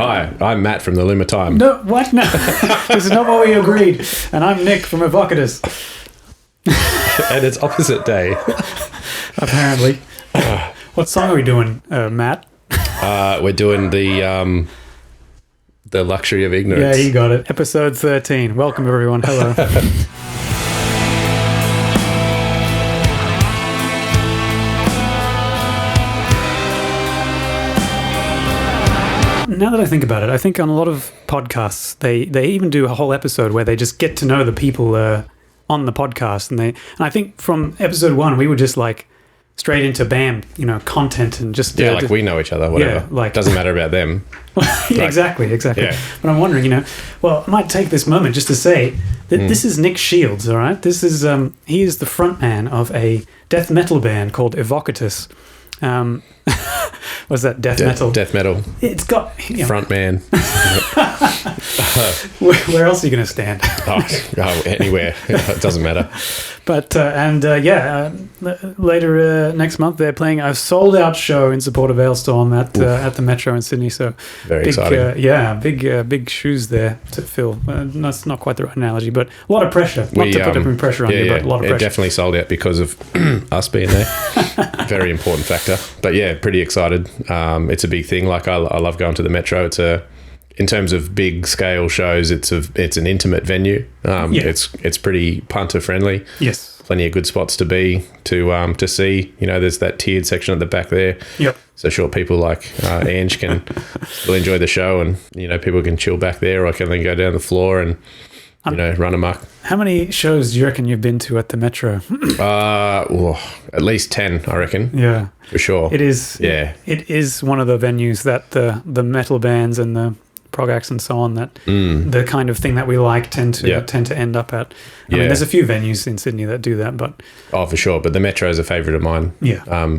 Hi, I'm Matt from the Luma Time. No, what? No. This is not what we agreed. And I'm Nick from Evocatus. And it's opposite day. Apparently. What song are we doing, Matt? We're doing the luxury of ignorance. Yeah, you got it. Episode 13. Welcome, everyone. Hello. Now that I think about it, I think on a lot of podcasts, they even do a whole episode where they just get to know the people on the podcast. And I think from episode 1, we were just like straight into BAM, content and just... like we know each other, whatever. Yeah, doesn't matter about them. Yeah, exactly. Yeah. But I'm wondering, I might take this moment just to say that this is Nick Shields, all right? This is, he is the frontman of a death metal band called Evocatus. What's that? Death metal. Death metal. It's got front man. Where else are you going to stand? Anywhere. It doesn't matter. But later next month they're playing a sold out show in support of Ailstorm at the Metro in Sydney. So very exciting. Big shoes there to fill. That's not quite the right analogy, but a lot of pressure. Not to put any pressure on you, but a lot of pressure. It definitely sold out because of us being there. Very important factor. But yeah, pretty excited. It's a big thing. Like I love going to the Metro. In terms of big scale shows, it's an intimate venue. It's pretty punter friendly. Yes, plenty of good spots to be to see. There's that tiered section at the back there. Yep. So short people like Ange can still enjoy the show, and people can chill back there, or can then go down the floor and run amok. How many shows do you reckon you've been to at the Metro? At least 10, I reckon. Yeah, for sure. It is. Yeah, it is one of the venues that the metal bands and the prog acts and so on, that the kind of thing that we like tend to end up at. I mean, there's a few venues in Sydney that do that, but for sure. But the Metro is a favourite of mine. Yeah.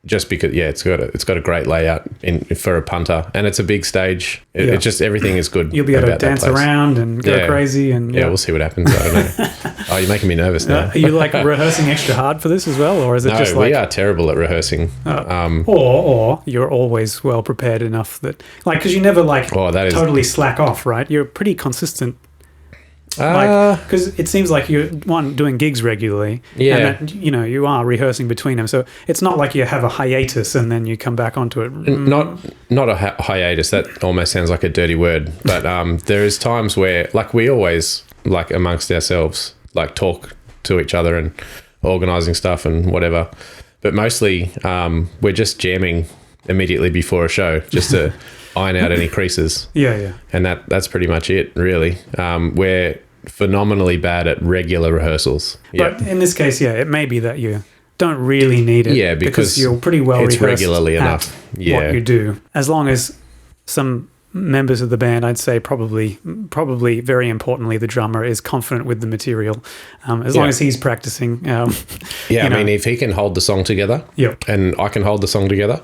Just because, it's got a great layout for a punter, and it's a big stage. It's just everything is good. You'll be able to dance around and go crazy, and we'll see what happens. I don't know. You're making me nervous now. Are you like rehearsing extra hard for this as well, or is it just like we are terrible at rehearsing? Or you're always well prepared enough that because you never totally slack off, right? You're pretty consistent. Because it seems like you're doing gigs regularly, and that, you are rehearsing between them, so it's not like you have a hiatus and then you come back onto it. Not a hiatus. That almost sounds like a dirty word, but there is times where we always amongst ourselves talk to each other and organising stuff and whatever, but mostly we're just jamming immediately before a show just to iron out any creases. Yeah. And that's pretty much it, really. We're phenomenally bad at regular rehearsals. But in this case, it may be that you don't really need it. Yeah, because you're pretty well it's rehearsed regularly at enough. What you do. As long as some members of the band, I'd say probably very importantly, the drummer is confident with the material. As long as he's practicing. I mean, if he can hold the song together and I can hold the song together,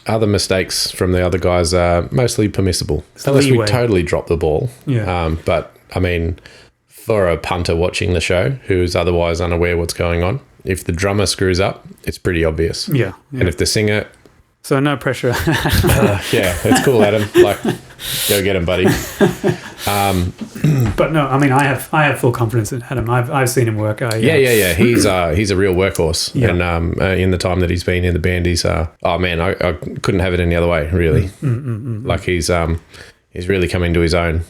other mistakes from the other guys are mostly permissible, unless we totally drop the ball. But I mean, for a punter watching the show who's otherwise unaware what's going on, if the drummer screws up, it's pretty obvious. Yeah. And if the singer... So no pressure. It's cool, Adam. Go get him, buddy. But no, I mean, I have full confidence in Adam. I've seen him work. He's a real workworkhorse, and in the time that he's been in the band, he's I couldn't have it any other way, really. He's really come into his own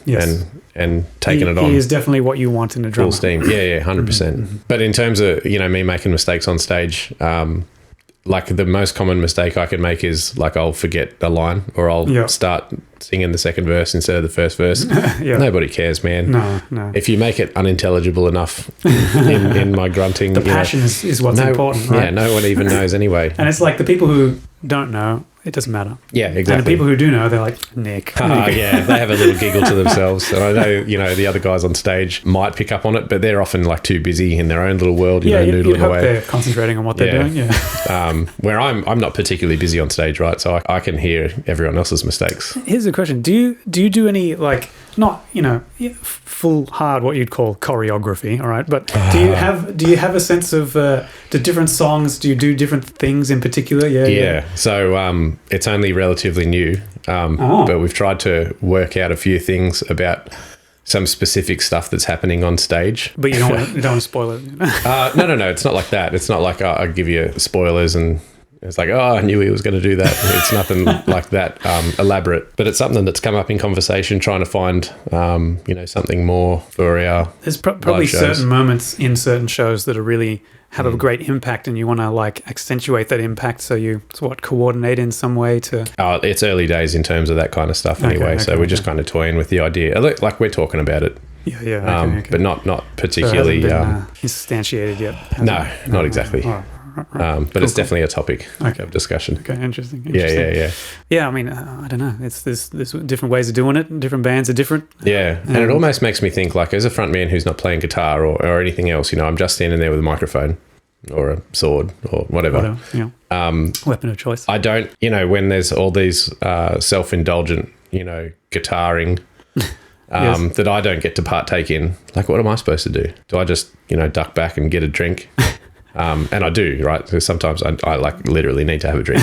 and taken it on. He is definitely what you want in a drummer. Full steam, 100%. But in terms of me making mistakes on stage, the most common mistake I can make is I'll forget a line, or I'll start singing the second verse instead of the first verse. Nobody cares, man. No. If you make it unintelligible enough in my grunting, the passion is what's important, right? Yeah, no one even knows anyway. And it's like the people who don't know, it doesn't matter. Yeah, exactly. And the people who do know, they're like, Nick. They have a little giggle to themselves. And I know, the other guys on stage might pick up on it, but they're often too busy in their own little world, noodling hope away. They're concentrating on what they're doing. Yeah. Where I'm not particularly busy on stage, right? So I can hear everyone else's mistakes. Here's a question: Do you do any not, full hard what you'd call choreography, all right? But do you have a sense of the different songs? Do you do different things in particular? Yeah. So it's only relatively new, but we've tried to work out a few things about some specific stuff that's happening on stage. But you don't want to spoil it. No. It's not like that. It's not like I give you spoilers and it's like, I knew he was going to do that. It's nothing like that elaborate. But it's something that's come up in conversation, trying to find, something more for our There's probably certain moments in certain shows that are really have a great impact, and you want to accentuate that impact. So you coordinate in some way to. Oh, it's early days in terms of that kind of stuff anyway. So we're just kind of toying with the idea. Like we're talking about it. Yeah. But not particularly. So it hasn't been, instantiated yet. No, not exactly. Right. But it's definitely a topic of discussion. Okay, interesting. Yeah. Yeah, I mean, I don't know. There's different ways of doing it. Different bands are different. Yeah, and it almost makes me think, as a front man who's not playing guitar or anything else, I'm just standing there with a microphone or a sword or whatever. Weapon of choice. I don't, when there's all these self-indulgent, guitaring that I don't get to partake in, what am I supposed to do? Do I just, duck back and get a drink? And I do, right? Because sometimes I literally need to have a drink.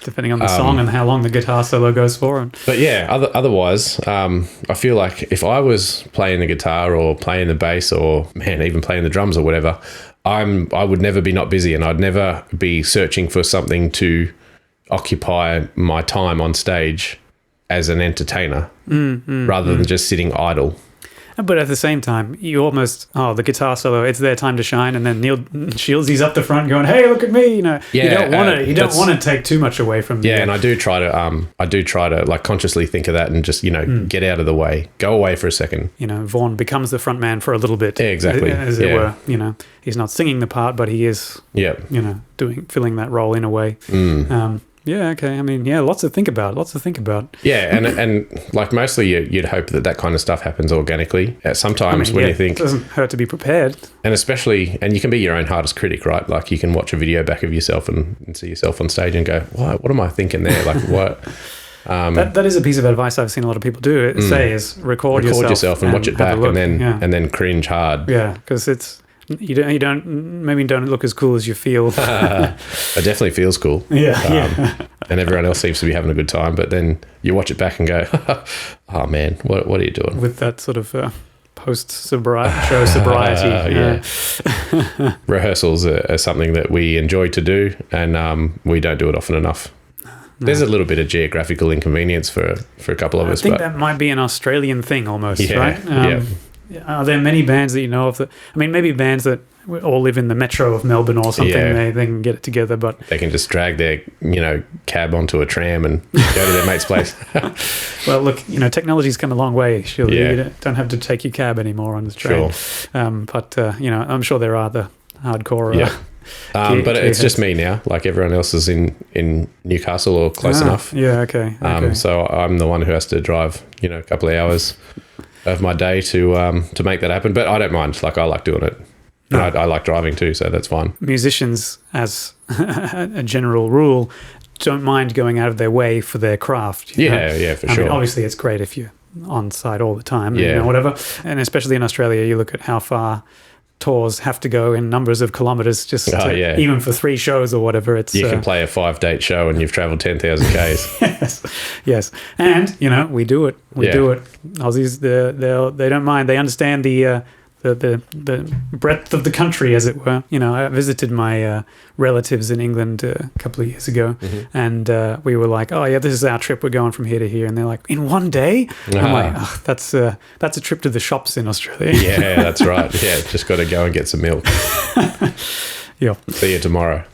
Depending on the song and how long the guitar solo goes for. But yeah, otherwise, I feel like if I was playing the guitar or playing the bass or, even playing the drums or whatever, I would never be not busy, and I'd never be searching for something to occupy my time on stage as an entertainer rather than just sitting idle. But at the same time, you almost, the guitar solo, it's their time to shine, and then Neil Shields' up the front going, "Hey, look at me!" You don't want to take too much away from. Yeah, and I do try to consciously think of that and just get out of the way, go away for a second. Vaughan becomes the front man for a little bit. Yeah, exactly, as it were. He's not singing the part, but he is. Yeah. Filling that role in a way. Yeah, okay. I mean, lots to think about. Yeah, and mostly you'd hope that kind of stuff happens organically. Sometimes when you think... It doesn't hurt to be prepared. And especially, and you can be your own hardest critic, right? You can watch a video back of yourself and see yourself on stage and go, what am I thinking there? What... that is a piece of advice I've seen a lot of people do. Say is record yourself and watch it back and then cringe hard. Yeah, because it's... You don't look as cool as you feel. It definitely feels cool. Yeah. And everyone else seems to be having a good time, but then you watch it back and go, "Oh man, what are you doing?" With that sort of post-sobriety, sobriety. Rehearsals are something that we enjoy to do, and we don't do it often enough. No. There's a little bit of geographical inconvenience for a couple of us. I think that might be an Australian thing almost, right? Yeah. Are there many bands that you know of maybe bands that all live in the metro of Melbourne or something, they can get it together, but they can just drag their cab onto a tram and go to their mate's place. Well, look, technology's come a long way. Surely you don't have to take your cab anymore on the train. Sure. But I'm sure there are the hardcore but it's just me now. Everyone else is in Newcastle or close enough. Yeah, okay. So I'm the one who has to drive a couple of hours of my day to make that happen, but I don't mind. I like doing it. No. I like driving too, so that's fine. Musicians, as a general rule, don't mind going out of their way for their craft. Yeah, for sure. I mean, obviously, it's great if you're on site all the time, yeah. Whatever. And especially in Australia, you look at how far tours have to go in numbers of kilometres even for 3 shows or whatever. It's you can play a 5-date show and you've travelled 10,000 Ks. yes. And, we do it. We do it. Aussies, they don't mind. They understand the breadth of the country, as it were. I visited my relatives in England a couple of years ago, and we were like, "Oh yeah, this is our trip. We're going from here to here." And they're like, "In one day?" I'm like, "Oh, that's a trip to the shops in Australia." Yeah, that's right. Yeah, just got to go and get some milk. Yeah. See you tomorrow.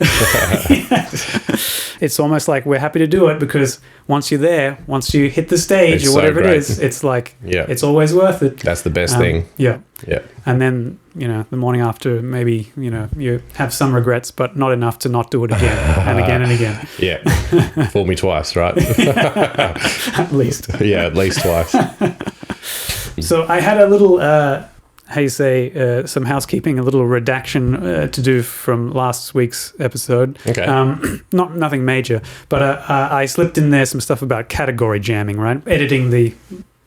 It's almost like we're happy to do it because once you're there, once you hit the stage or whatever it is, it's like it's always worth it. That's the best thing. Yeah. Yeah. And then, the morning after, maybe, you have some regrets, but not enough to not do it again and again and again. Yeah. Fool me twice, right? At least. Yeah, at least twice. So I had a little... some housekeeping, a little redaction to do from last week's episode. Okay. Nothing major, but I slipped in there some stuff about category jamming, right? Editing the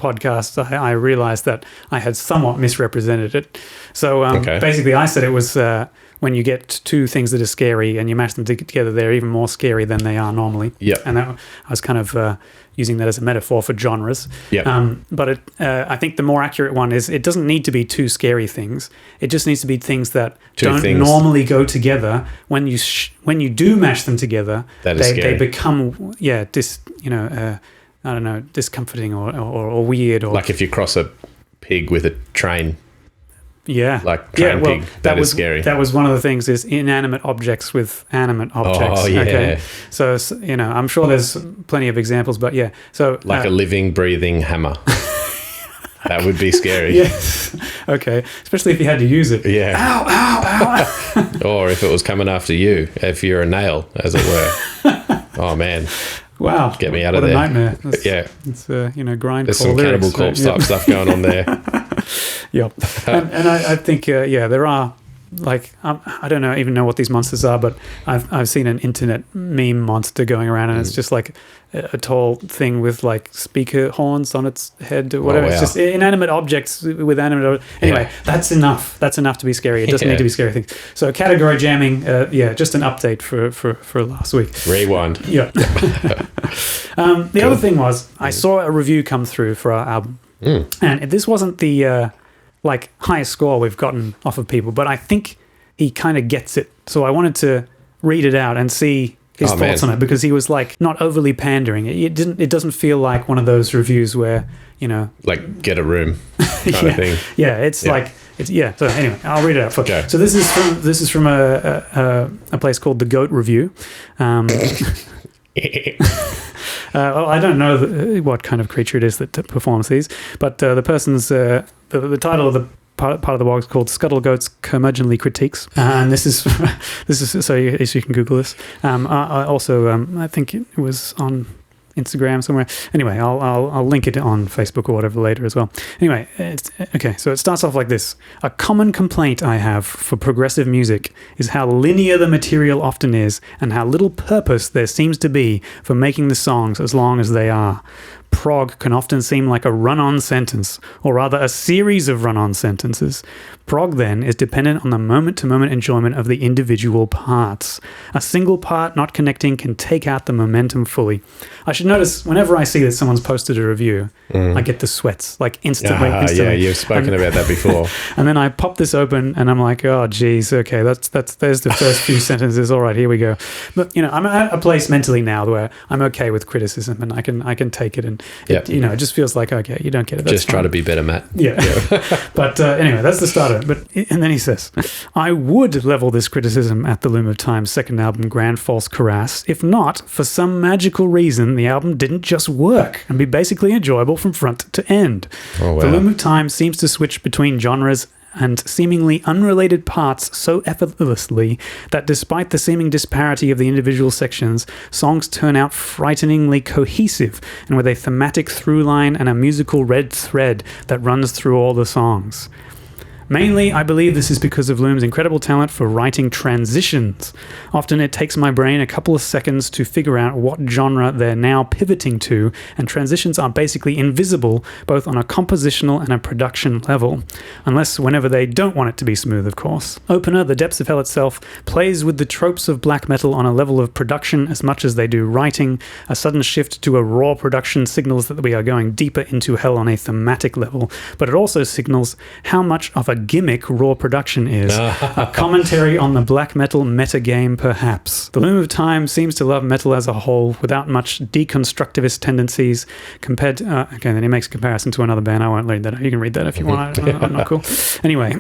podcast, I realized that I had somewhat misrepresented it. So basically, I said it was when you get two things that are scary and you mash them together, they're even more scary than they are normally. Yeah. And I was kind of using that as a metaphor for genres. Yeah. But I think the more accurate one is it doesn't need to be two scary things. It just needs to be things that normally go together. When you do mash them together, they become I don't know, discomforting or weird. Or like if you cross a pig with a train. Yeah. Like train pig. That is scary. That was one of the things, is inanimate objects with animate objects. Oh, yeah. Okay. So, I'm sure there's plenty of examples, but yeah. So like a living, breathing hammer. That would be scary. Yes. Okay. Especially if you had to use it. Yeah. Ow, ow, ow. Or if it was coming after you, if you're a nail, as it were. Oh, man. Wow. Get me out of there. What a nightmare. It's grindcore There's some lyrics, Cannibal Corpse type stuff going on there. Yep. And I think, there are, like, I don't even know what these monsters are, but I've seen an internet meme monster going around, and it's just like a tall thing with like speaker horns on its head or whatever. Oh, wow. It's just inanimate objects with animate. Anyway, That's enough. That's enough to be scary. It doesn't need to be scary things. So category jamming, just an update for last week. Rewind. Yeah. The other thing was I saw a review come through for our album, and this wasn't the highest score we've gotten off of people, but I think he kind of gets it. So I wanted to read it out and see his thoughts on it, because he was like not overly pandering. It doesn't feel like one of those reviews where, like get a room kind of thing. Yeah, it's like so anyway, I'll read it out. Okay. So this is from a place called The Goat Review. Well, I don't know what kind of creature it is that performs these, but the person's the title of the part of the blog is called Scuttle Goat's Curmudgeonly Critiques, and this is so you can Google this. I also I think it was on Instagram somewhere. Anyway, I'll link it on Facebook or whatever later as well. Anyway, so it starts off like this. A common complaint I have for progressive music is how linear the material often is, and how little purpose there seems to be for making the songs as long as they are. Prog can often seem like a run-on sentence, or rather a series of run-on sentences. Prog, then, is dependent on the moment-to-moment enjoyment of the individual parts. A single part not connecting can take out the momentum fully. I should notice, whenever I see that someone's posted a review, I get the sweats, like instantly. Yeah, you've spoken about that before. And then I pop this open, and I'm like, oh, geez, okay, there's the first few sentences. All right, here we go. But, I'm at a place mentally now where I'm okay with criticism, and I can take it, and it just feels like, okay, you don't get it. That's just try to be better, Matt. Yeah. But anyway, that's the starter. And then he says, I would level this criticism at the Loom of Time's second album, Grand False Karass, if not, for some magical reason, the album didn't just work and be basically enjoyable from front to end. Oh, wow. The Loom of Time seems to switch between genres and seemingly unrelated parts so effortlessly that despite the seeming disparity of the individual sections, songs turn out frighteningly cohesive and with a thematic through line and a musical red thread that runs through all the songs. Mainly, I believe this is because of Loom's incredible talent for writing transitions. Often it takes my brain a couple of seconds to figure out what genre they're now pivoting to, and transitions are basically invisible both on a compositional and a production level. Unless whenever they don't want it to be smooth, of course. Opener, The Depths of Hell itself, plays with the tropes of black metal on a level of production as much as they do writing. A sudden shift to a raw production signals that we are going deeper into hell on a thematic level, but it also signals how much of a gimmick raw production is. A commentary on the black metal metagame, perhaps. The Loom of Time seems to love metal as a whole without much deconstructivist tendencies compared to, then he makes a comparison to another band. I won't read that. You can read that if you want. I'm not cool. Anyway,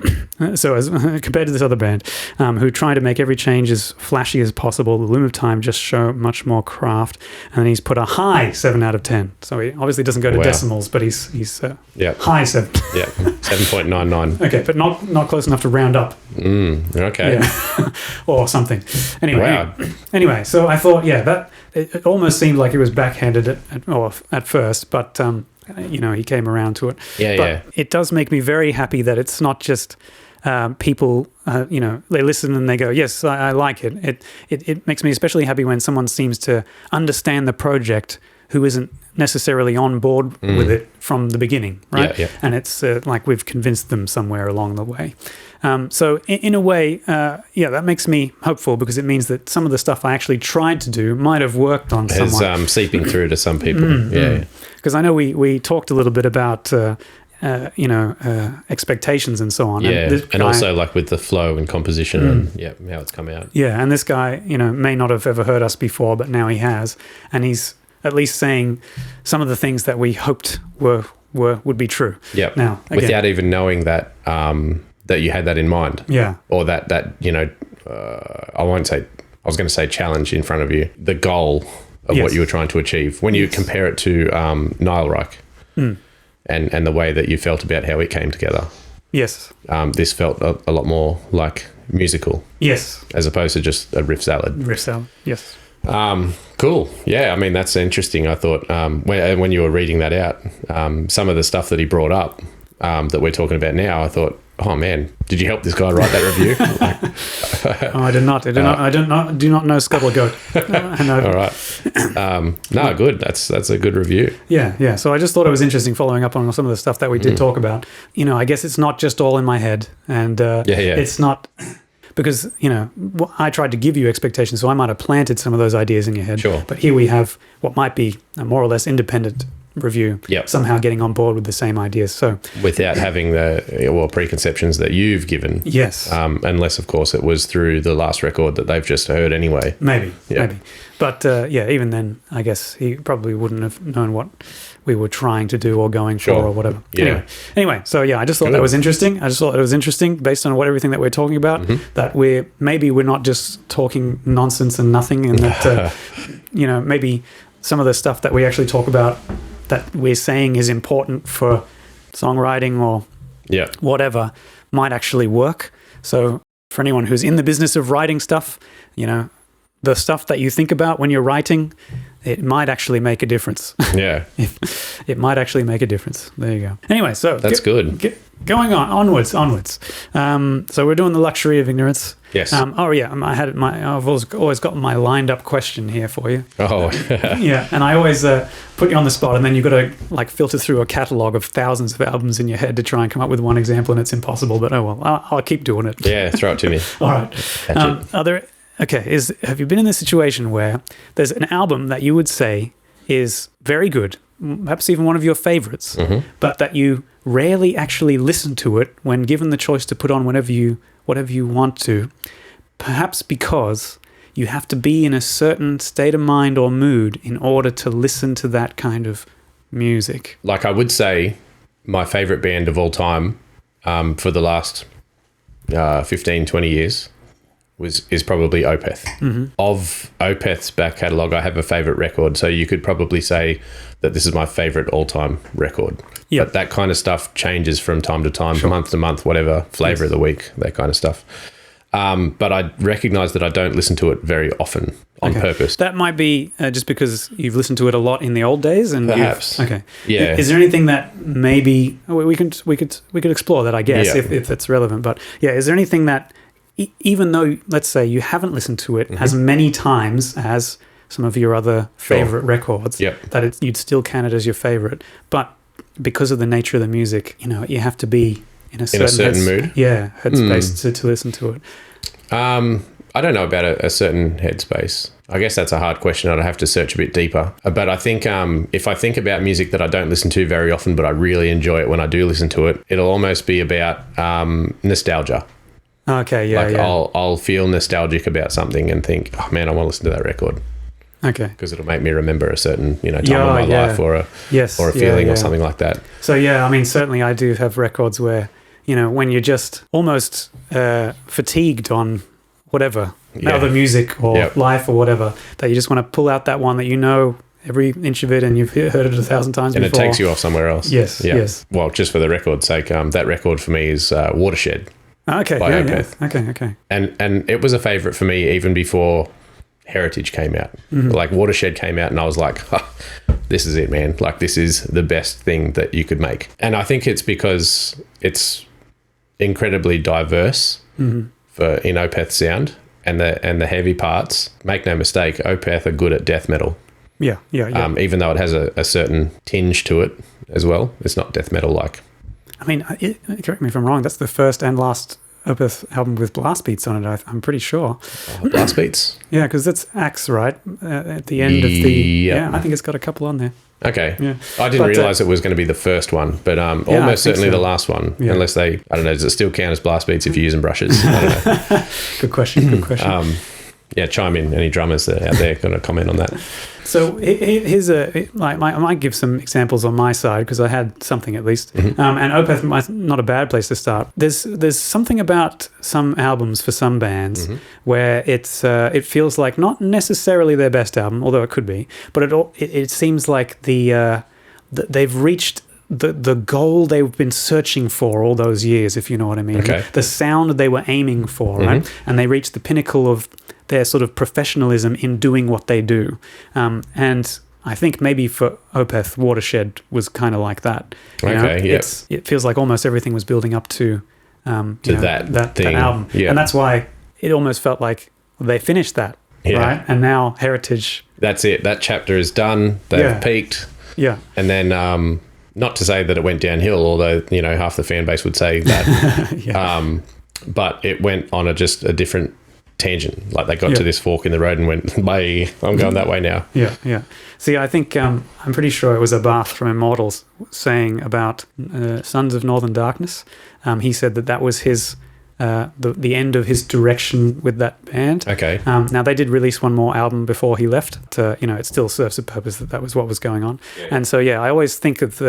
so as compared to this other band who try to make every change as flashy as possible, the Loom of Time just show much more craft, and then he's put a high 7 out of 10. So he obviously doesn't go to decimals, but he's high 7. Yeah, 7.99. Okay, but not close enough to round up. Okay. Yeah. Or something. Anyway, so I thought, that it almost seemed like it was backhanded at first, but he came around to it. But it does make me very happy that it's not just people, they listen and they go, yes, I like it. It makes me especially happy when someone seems to understand the project, who isn't necessarily on board with it from the beginning, right? Yeah. And it's like we've convinced them somewhere along the way. So in a way, that makes me hopeful, because it means that some of the stuff I actually tried to do might have worked on someone. Is seeping through to some people. Because I know we talked a little bit about expectations and so on. Yeah, and also like with the flow and composition and how it's come out. Yeah, and this guy, may not have ever heard us before, but now he has, and he's at least saying some of the things that we hoped would be true. Yeah. Now, again, without even knowing that that you had that in mind. Yeah. Or that I was going to say challenge in front of you, the goal of what you were trying to achieve. When you compare it to Nile Reich and the way that you felt about how it came together. Yes. This felt a lot more like musical. Yes. As opposed to just a riff salad. Riff salad, yes. Cool. Yeah, I mean, that's interesting. I thought when you were reading that out, some of the stuff that he brought up that we're talking about now, I thought, oh man, did you help this guy write that review? I did not. I do not know Scuttle Goat. All right. No, good. That's a good review. Yeah. So I just thought it was interesting following up on some of the stuff that we did talk about. I guess it's not just all in my head, and it's not. Because, I tried to give you expectations, so I might have planted some of those ideas in your head. Sure. But here we have what might be a more or less independent review, somehow getting on board with the same ideas. So without having the preconceptions that you've given. Yes. Unless, of course, it was through the last record that they've just heard anyway. Maybe. But, even then, I guess he probably wouldn't have known what we were trying to do or going for or whatever. Yeah. Anyway, so I just thought that was interesting. I just thought it was interesting based on everything that we're talking about, that we're not just talking nonsense and nothing, and that, maybe some of the stuff that we actually talk about that we're saying is important for songwriting or whatever might actually work. So for anyone who's in the business of writing stuff, the stuff that you think about when you're writing, it might actually make a difference. Yeah. It might actually make a differess. There you go. Anyway, so that's good. Going onwards. So we're doing the luxury of ignorance. Yes. I've always got my lined up question here for you. Oh. Yeah, and I always put you on the spot, and then you've got to filter through a catalog of thousands of albums in your head to try and come up with one example, and it's impossible. But I'll keep doing it. Yeah, throw it to me. All right. Have you been in this situation where there's an album that you would say is very good, perhaps even one of your favorites, but that you rarely actually listen to it when given the choice to put on whatever you want to, perhaps because you have to be in a certain state of mind or mood in order to listen to that kind of music? Like, I would say my favorite band of all time for the last 15, 20 years is probably Opeth. Of Opeth's back catalogue, I have a favourite record. So you could probably say that this is my favourite all-time record. But that kind of stuff changes from time to time, month to month, whatever, flavour of the week, that kind of stuff. But I recognise that I don't listen to it very often on purpose. That might be just because you've listened to it a lot in the old days, and perhaps. Yeah. Is there anything that maybe we could explore that? I guess if it's relevant. But is there anything that, even though, let's say, you haven't listened to it as many times as some of your other favourite records, that you'd still count it as your favourite, but because of the nature of the music, you have to be in a certain mood. Headspace to listen to it. I don't know about a certain headspace. I guess that's a hard question. I'd have to search a bit deeper. But I think if I think about music that I don't listen to very often, but I really enjoy it when I do listen to it, it'll almost be about nostalgia. Okay, yeah. I'll feel nostalgic about something and think, oh man, I want to listen to that record. Okay. Because it'll make me remember a certain time of my life or a feeling or something like that. So I mean, certainly I do have records where, when you're just almost fatigued on whatever, other music or life or whatever, that you just want to pull out that one that every inch of it, and you've heard it 1,000 times before. And it takes you off somewhere else. Yes. Well, just for the record's sake, that record for me is Watershed. Okay. By Opeth. Okay. And it was a favourite for me even before Heritage came out. Like Watershed came out and I was like, this is it, man. Like, this is the best thing that you could make. And I think it's because it's incredibly diverse in Opeth's sound, and the heavy parts. Make no mistake, Opeth are good at death metal. Yeah. Even though it has a certain tinge to it as well. It's not death metal like. I mean, correct me if I'm wrong, that's the first and last Opeth album with blast beats on it, I'm pretty sure. Blast beats? Yeah, because that's Axe, right? At the end of the... Yeah, I think it's got a couple on there. Okay. Yeah. I didn't realise it was going to be the first one, but almost certainly the last one, unless they... I don't know, does it still count as blast beats if you're using brushes? I don't know. Good question. Chime in. Any drummers out there going to comment on that? So here's I might give some examples on my side because I had something at least. And Opeth might not a bad place to start. There's something about some albums for some bands where it feels like not necessarily their best album, although it could be, but it seems like they've reached the goal they've been searching for all those years, if you know what I mean. Okay. The sound they were aiming for, right? And they reached the pinnacle of their sort of professionalism in doing what they do. And I think maybe for Opeth, Watershed was kind of like that. It feels like almost everything was building up to that album. Yeah. And that's why it almost felt like they finished that, right? And now Heritage... That's it. That chapter is done. They've peaked. Yeah. And then... not to say that it went downhill, although, half the fan base would say that. But it went on just a different tangent. Like they got to this fork in the road and went, bye, I'm going that way now. Yeah. See, I think I'm pretty sure it was Abath from Immortals saying about Sons of Northern Darkness. He said that was his... the end of his direction with that band. Okay. Now they did release one more album before he left. It still serves a purpose that was what was going on. Yeah. And so I always think of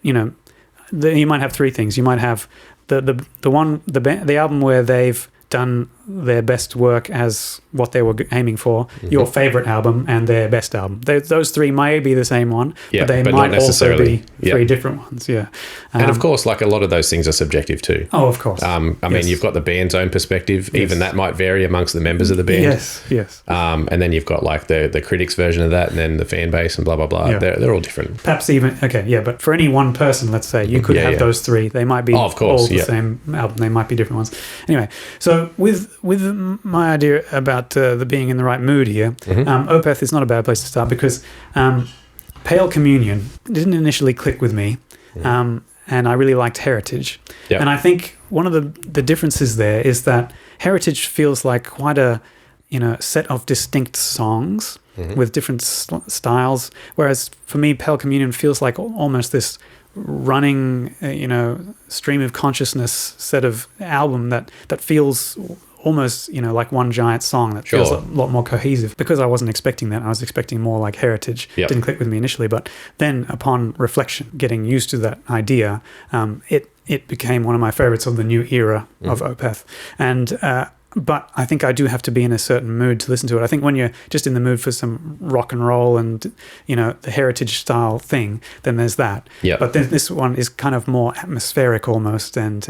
you might have three things. You might have the album where they've done their best work as what they were aiming for, your favorite album and their best album. Those three may be the same one, but they might also be three different ones. Yeah. And of course, like a lot of those things are subjective too. Oh, of course. I mean, you've got the band's own perspective. Yes. Even that might vary amongst the members of the band. Yes. And then you've got like the critics' version of that and then the fan base and blah, blah, blah. Yeah. They're all different. Perhaps even, but for any one person, let's say, you could have those three. They might be all the same album. They might be different ones. Anyway, so with my idea about the being in the right mood here, Opeth is not a bad place to start because Pale Communion didn't initially click with me, and I really liked Heritage. Yep. And I think one of the differences there is that Heritage feels like quite a set of distinct songs with different styles, whereas for me Pale Communion feels like almost this running stream of consciousness set of album that feels almost like one giant song that feels a lot more cohesive, because I wasn't expecting that. I was expecting more like Heritage. Didn't click with me initially, but then upon reflection, getting used to that idea, it became one of my favorites of the new era of Opeth. And but I think I do have to be in a certain mood to listen to it. I think when you're just in the mood for some rock and roll and the Heritage style thing, then there's that. But then this one is kind of more atmospheric almost, and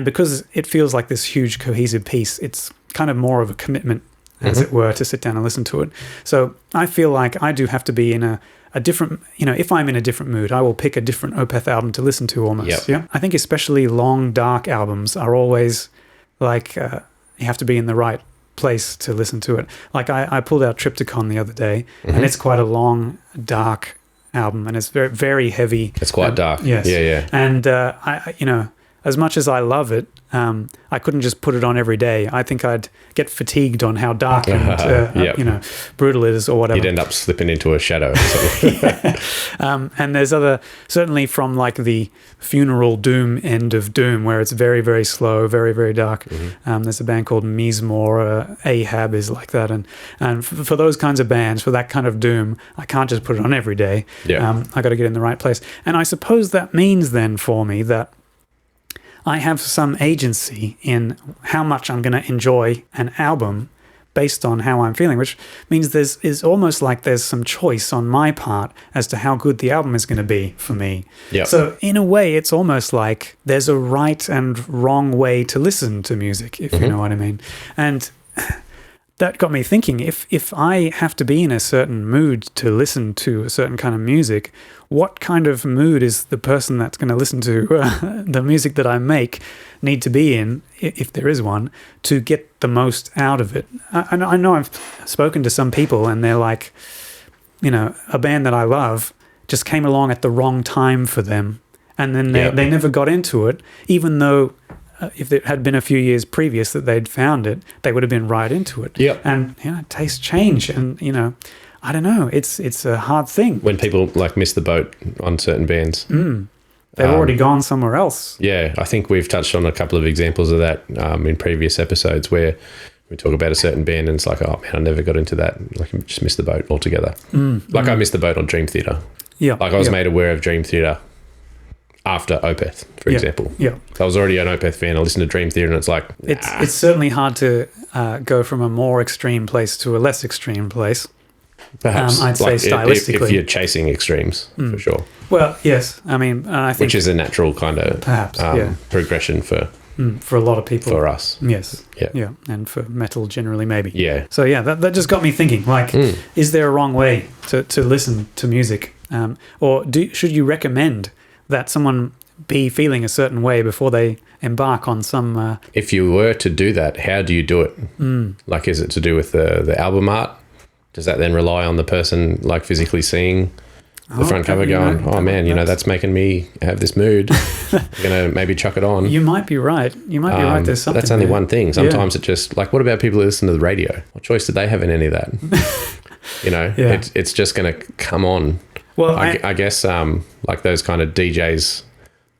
because it feels like this huge cohesive piece, it's kind of more of a commitment, as it were, to sit down and listen to it. So I feel like I do have to be in a different, if I'm in a different mood, I will pick a different Opeth album to listen to almost. I think especially long, dark albums are always like... you have to be in the right place to listen to it. Like I pulled out Triptychon the other day, and it's quite a long, dark album, and it's very, very heavy. It's quite dark. Yes. Yeah. And I as much as I love it, I couldn't just put it on every day. I think I'd get fatigued on how dark and brutal it is, or whatever. You'd end up slipping into a shadow or something. And there's certainly from like the funeral doom end of doom, where it's very, very slow, very, very dark. There's a band called Mizmor, Ahab is like that, and for those kinds of bands, for that kind of doom, I can't just put it on every day. I got to get in the right place. And I suppose that means then for me that I have some agency in how much I'm going to enjoy an album based on how I'm feeling, which means is almost like there's some choice on my part as to how good the album is going to be for me. So in a way, it's almost like there's a right and wrong way to listen to music, if you know what I mean. And that got me thinking, if I have to be in a certain mood to listen to a certain kind of music, what kind of mood is the person that's going to listen to the music that I make need to be in, if there is one, to get the most out of it? I know I've spoken to some people and they're like, a band that I love just came along at the wrong time for them, and then they never got into it, even though if it had been a few years previous that they'd found it, they would have been right into it. Yep. And tastes change, and I don't know. It's a hard thing when people like miss the boat on certain bands. They've already gone somewhere else. Yeah, I think we've touched on a couple of examples of that in previous episodes where we talk about a certain band and it's like, oh man, I never got into that. Like, I just missed the boat altogether. I missed the boat on Dream Theater. Yeah. Like I was made aware of Dream Theater after Opeth, for example. Yeah. I was already an Opeth fan. I listened to Dream Theater and it's like, it's certainly hard to go from a more extreme place to a less extreme place. Perhaps. I'd say stylistically. If you're chasing extremes, for sure. Well, yes. I mean, I think... Which is a natural kind of perhaps, progression for a lot of people. For us. Yes. Yeah. And for metal generally, maybe. Yeah. So, that just got me thinking, like, is there a wrong way to listen to music? Or should you recommend that someone be feeling a certain way before they embark on some... If you were to do that, how do you do it? Like, is it to do with the album art? Does that then rely on the person like physically seeing the front cover going, oh man, that's making me have this mood. I'm going to maybe chuck it on. You might be right. There's something That's only one thing. Sometimes it just, like, what about people who listen to the radio? What choice did they have in any of that? It's just going to come on. Well, I guess like those kind of DJs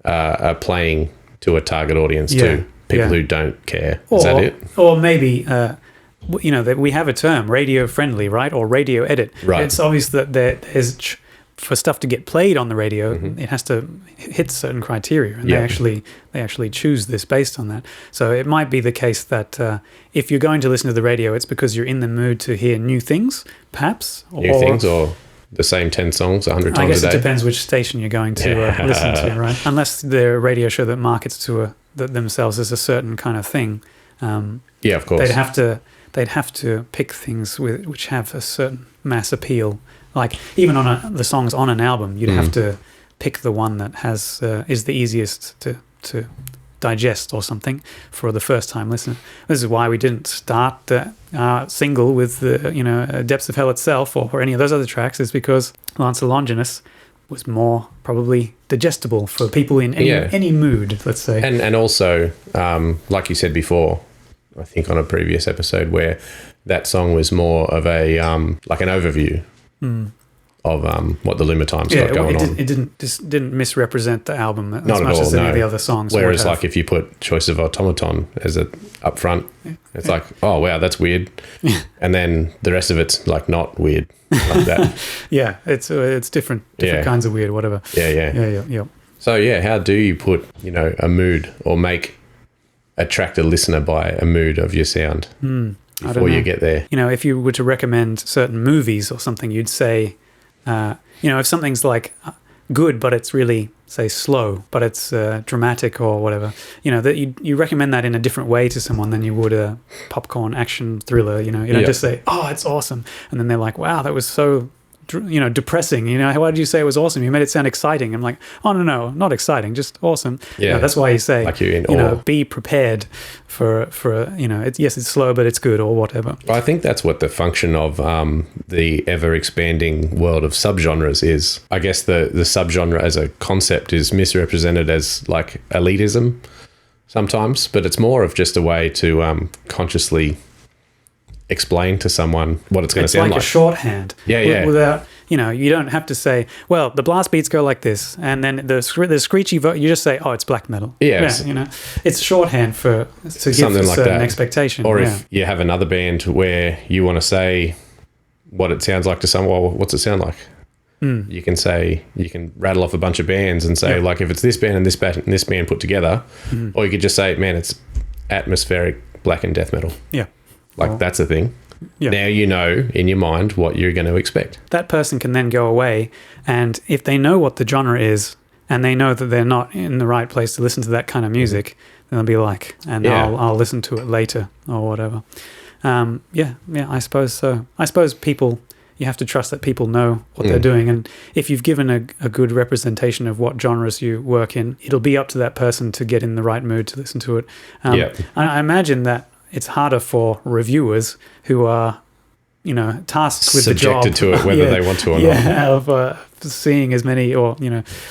are playing to a target audience too. People who don't care. Is that it? Or maybe... that we have a term, radio friendly, right? Or radio edit. Right. It's obvious that there's for stuff to get played on the radio, it has to hit certain criteria, and they actually choose this based on that. So it might be the case that if you're going to listen to the radio, it's because you're in the mood to hear new things, perhaps. New things, or the same 10 songs 100 times a day. I guess it depends which station you're going to listen to, right? Unless they're a radio show that markets to themselves as a certain kind of thing. Of course. They'd have to pick things which have a certain mass appeal. Like even on the songs on an album, you'd have to pick the one that has is the easiest to digest or something for the first time listener. This is why we didn't start the single with the Depths of Hell itself or any of those other tracks, is because Lancer Longinus was more probably digestible for people in any mood, let's say. And also, like you said before, I think on a previous episode, where that song was more of a like an overview of what the Luma Times got going on. It didn't misrepresent the album as Not much at all, as any of the other songs. Whereas, like if you put Choice of Automaton as a up front, it's like, oh wow, that's weird, and then the rest of it's like not weird like that. It's different kinds of weird, whatever. Yeah. So how do you put a mood or attract a listener by a mood of your sound before you get there? If you were to recommend certain movies or something, you'd say, if something's like good, but it's really, say, slow, but it's dramatic or whatever, that you recommend that in a different way to someone than you would a popcorn action thriller. You don't just say, oh, it's awesome, and then they're like, wow, that was so depressing. Why did you say it was awesome? You made it sound exciting. I'm like, oh no, not exciting, just awesome. That's why you say, like you're in awe. Be prepared for it's slow but it's good or whatever. I think that's what the function of the ever expanding world of subgenres is. I guess the subgenre as a concept is misrepresented as like elitism sometimes, but it's more of just a way to consciously explain to someone what it's going to sound like. It's like a shorthand. Without, you don't have to say, well, the blast beats go like this, and then the screechy vote, you just say, oh, it's black metal. Yes. It's shorthand to give something like certain expectation. Or if you have another band where you want to say what it sounds like to someone, well, what's it sound like? You can rattle off a bunch of bands and say, like, if it's this band and this band put together, or you could just say, man, it's atmospheric black and death metal. Yeah. That's a thing. Yeah. Now you know in your mind what you're going to expect. That person can then go away, and if they know what the genre is and they know that they're not in the right place to listen to that kind of music, then they'll be like, I'll listen to it later or whatever. I suppose so. I suppose you have to trust that people know what they're doing, and if you've given a good representation of what genres you work in, it'll be up to that person to get in the right mood to listen to it. I imagine that it's harder for reviewers who are, tasked with subjected the job. to it, whether they want to or not. Of seeing as many or,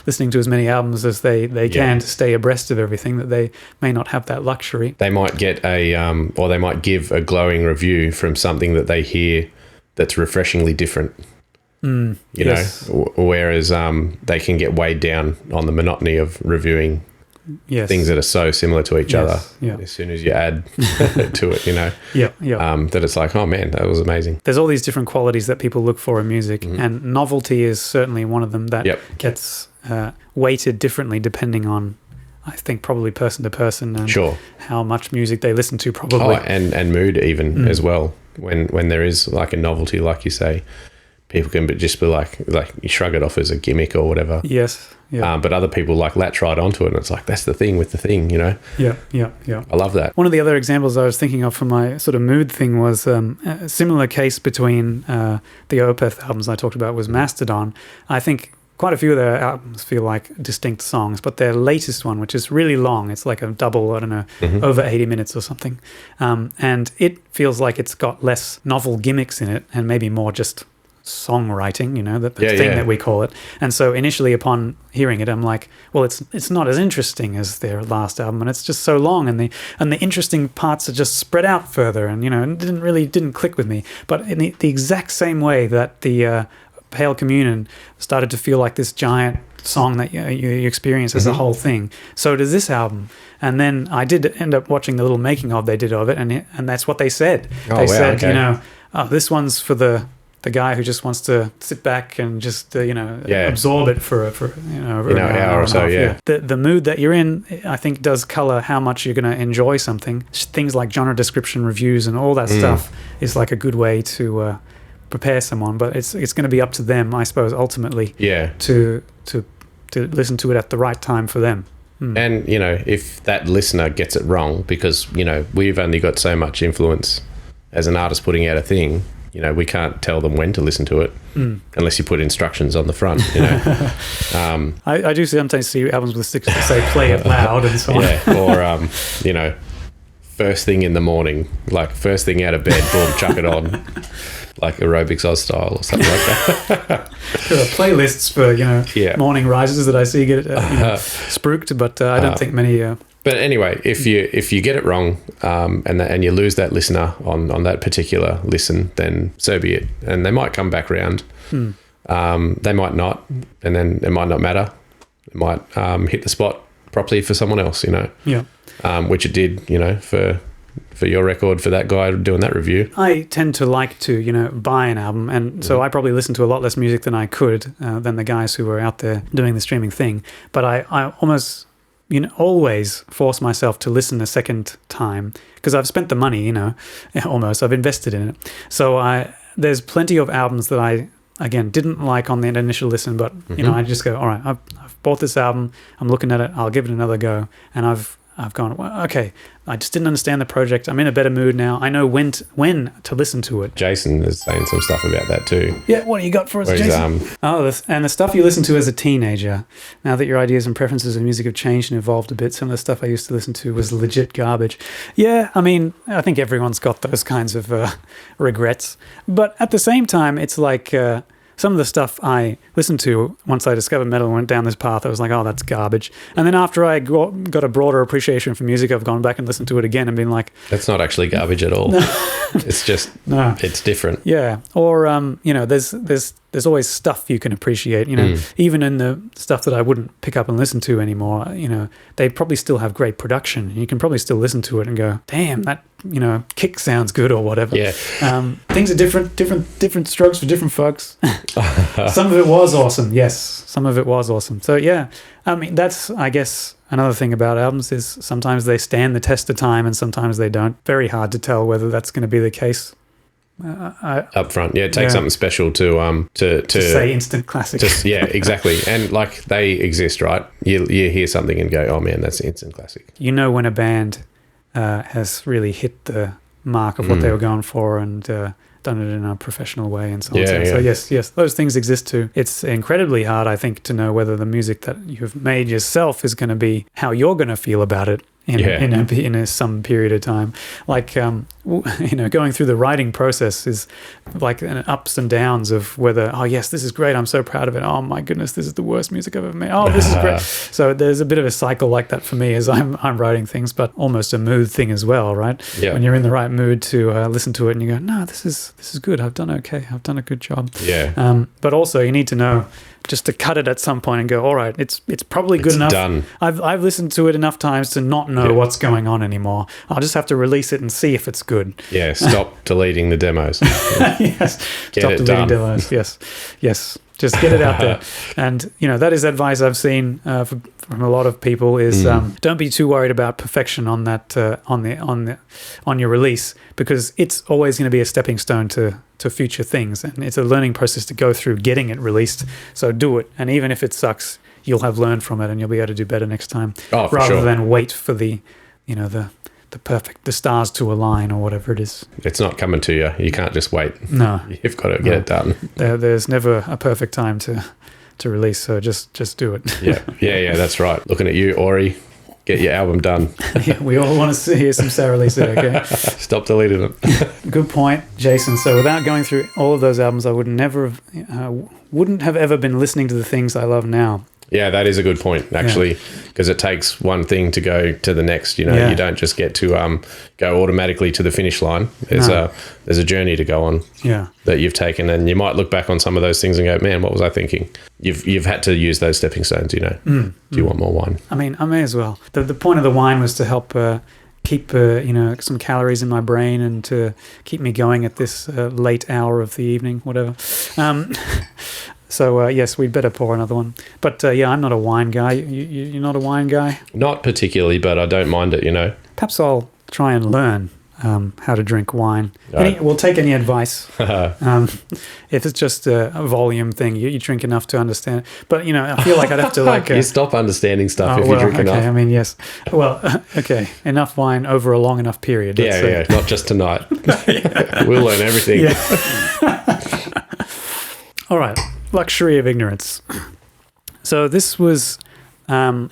listening to as many albums as they can to stay abreast of everything, that they may not have that luxury. They might get or they might give a glowing review from something that they hear that's refreshingly different. Whereas they can get weighed down on the monotony of reviewing things that are so similar to each other. As soon as you add to it, that it's like, oh man, that was amazing. There's all these different qualities that people look for in music, and novelty is certainly one of them that gets weighted differently depending on, I think, probably person to person and how much music they listen to, probably. And mood even as well. When there is like a novelty, like you say, people can just be like you shrug it off as a gimmick or whatever. Yes. Yeah. But other people latch right onto it, and it's like, that's the thing with the thing, Yeah. I love that. One of the other examples I was thinking of for my sort of mood thing was a similar case between the Opeth albums I talked about was Mastodon. I think quite a few of their albums feel like distinct songs, but their latest one, which is really long, it's like a double, I don't know, over 80 minutes or something. And it feels like it's got less novel gimmicks in it and maybe more just songwriting, the thing that we call it. And so initially upon hearing it, I'm like, well, it's not as interesting as their last album, and it's just so long, and the interesting parts are just spread out further, and it didn't click with me. But in the exact same way that the Pale Communion started to feel like this giant song that you experience as a whole thing, so does this album. And then I did end up watching the little making of they did of it, and that's what they said. Said, this one's for the guy who just wants to sit back and just absorb it for an hour or so. The mood that you're in, I think, does color how much you're going to enjoy something. Things like genre description reviews and all that stuff is like a good way to prepare someone, but it's going to be up to them, I suppose, ultimately. To listen to it at the right time for them. And if that listener gets it wrong, because we've only got so much influence as an artist putting out a thing. We can't tell them when to listen to it unless you put instructions on the front, I do sometimes see albums with sticks that say play it loud and so on. Or, first thing in the morning, like first thing out of bed, boom, chuck it on, like Aerobics Oz style or something like that. There are playlists for, morning rises that I see get spruiked, but I don't think many... But anyway, if you get it wrong and you lose that listener on that particular listen, then so be it. And they might come back round. They might not, and then it might not matter. It might hit the spot properly for someone else, which it did, for your record, for that guy doing that review. I tend to like to, buy an album, and so I probably listen to a lot less music than I could than the guys who were out there doing the streaming thing. But I almost... always force myself to listen a second time because I've spent the money, almost. I've invested in it. So there's plenty of albums that I, again, didn't like on the initial listen, but, I just go, all right, I've bought this album. I'm looking at it. I'll give it another go. And I've gone, well, okay, I just didn't understand the project. I'm in a better mood now. I know when to listen to it. Jason is saying some stuff about that too. Yeah, what do you got for us, Jason? And the stuff you listened to as a teenager, now that your ideas and preferences of music have changed and evolved a bit, some of the stuff I used to listen to was legit garbage. Yeah, I mean, I think everyone's got those kinds of regrets. But at the same time, it's like... some of the stuff I listened to once I discovered metal and went down this path, I was like, oh, that's garbage. And then after I got a broader appreciation for music, I've gone back and listened to it again and been like... That's not actually garbage at all. It's just... It's different. Yeah. Or, there's always stuff you can appreciate, even in the stuff that I wouldn't pick up and listen to anymore, they probably still have great production. You can probably still listen to it and go, damn, that, kick sounds good or whatever. Yeah. Things are different strokes for different folks. Some of it was awesome. Yes. Some of it was awesome. So yeah, I mean, that's, I guess, another thing about albums is sometimes they stand the test of time and sometimes they don't. Very hard to tell whether that's going to be the case. Up front, it takes something special to say instant classic. Exactly. And like they exist, right? You hear something and go, oh man, that's an instant classic. When a band has really hit the mark of what they were going for and done it in a professional way and so on. So yes, those things exist too. It's incredibly hard, I think, to know whether the music that you've made yourself is going to be how you're going to feel about it in some period of time. Like, going through the writing process is like an ups and downs of whether, oh yes, this is great, I'm so proud of it. Oh my goodness, this is the worst music I've ever made. Oh, this is great. So there's a bit of a cycle like that for me as I'm writing things, but almost a mood thing as well, right? Yeah. When you're in the right mood to listen to it and you go, no, this is good. I've done okay. I've done a good job. Yeah. But also you need to know just to cut it at some point and go, all right, it's probably good enough. Done. I've listened to it enough times to not know what's going on anymore. I'll just have to release it and see if it's good. Yeah, stop deleting the demos. Yes. Stop deleting demos. Yes. Just get it out there. And, that is advice I've seen from a lot of people is don't be too worried about perfection on that on your release, because it's always going to be a stepping stone to future things, and it's a learning process to go through getting it released. So do it, and even if it sucks, you'll have learned from it and you'll be able to do better next time, rather than wait for the stars to align or whatever it is. It's not coming to you. You can't just wait. No. You've got to get it done. There's never a perfect time to release, so just do it. Yeah, that's right. Looking at you, Ori. Get your album done. Yeah, we all want to hear some Sarah Lee there, okay? Stop deleting them. Good point, Jason. So without going through all of those albums, I wouldn't have ever been listening to the things I love now. Yeah, that is a good point, actually, because it takes one thing to go to the next. You don't just get to go automatically to the finish line. There's a journey to go on that you've taken, and you might look back on some of those things and go, man, what was I thinking? You've had to use those stepping stones, Do you want more wine? I mean, I may as well. The point of the wine was to help keep some calories in my brain and to keep me going at this late hour of the evening, whatever. So, yes, we'd better pour another one. But, I'm not a wine guy. You're not a wine guy? Not particularly, but I don't mind it, Perhaps I'll try and learn how to drink wine. We'll take any advice. If it's just a volume thing, you drink enough to understand. But, I feel like I'd have to you stop understanding stuff if you drink enough. I mean, yes. Well, okay. Enough wine over a long enough period. Yeah, not just tonight. We'll learn everything. Yeah. All right. Luxury of Ignorance. So this was the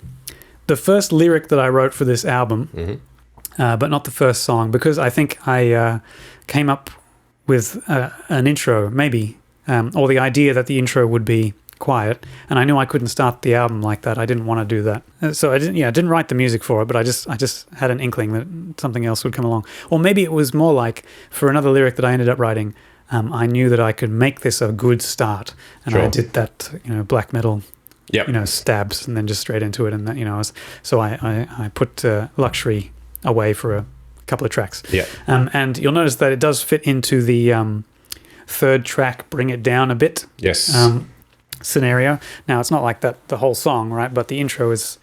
first lyric that I wrote for this album, but not the first song, because I think I came up with an intro, maybe, or the idea that the intro would be quiet, and I knew I couldn't start the album like that. I didn't want to do that, so I didn't write the music for it, but I just had an inkling that something else would come along, or maybe it was more like for another lyric that I ended up writing. I knew that I could make this a good start, and I did that, black metal, stabs, and then just straight into it, and that, so I put Luxury away for a couple of tracks. Yeah. And you'll notice that it does fit into the third track, Bring It Down a Bit. Yes. Scenario. Now it's not like that the whole song, right? But the intro is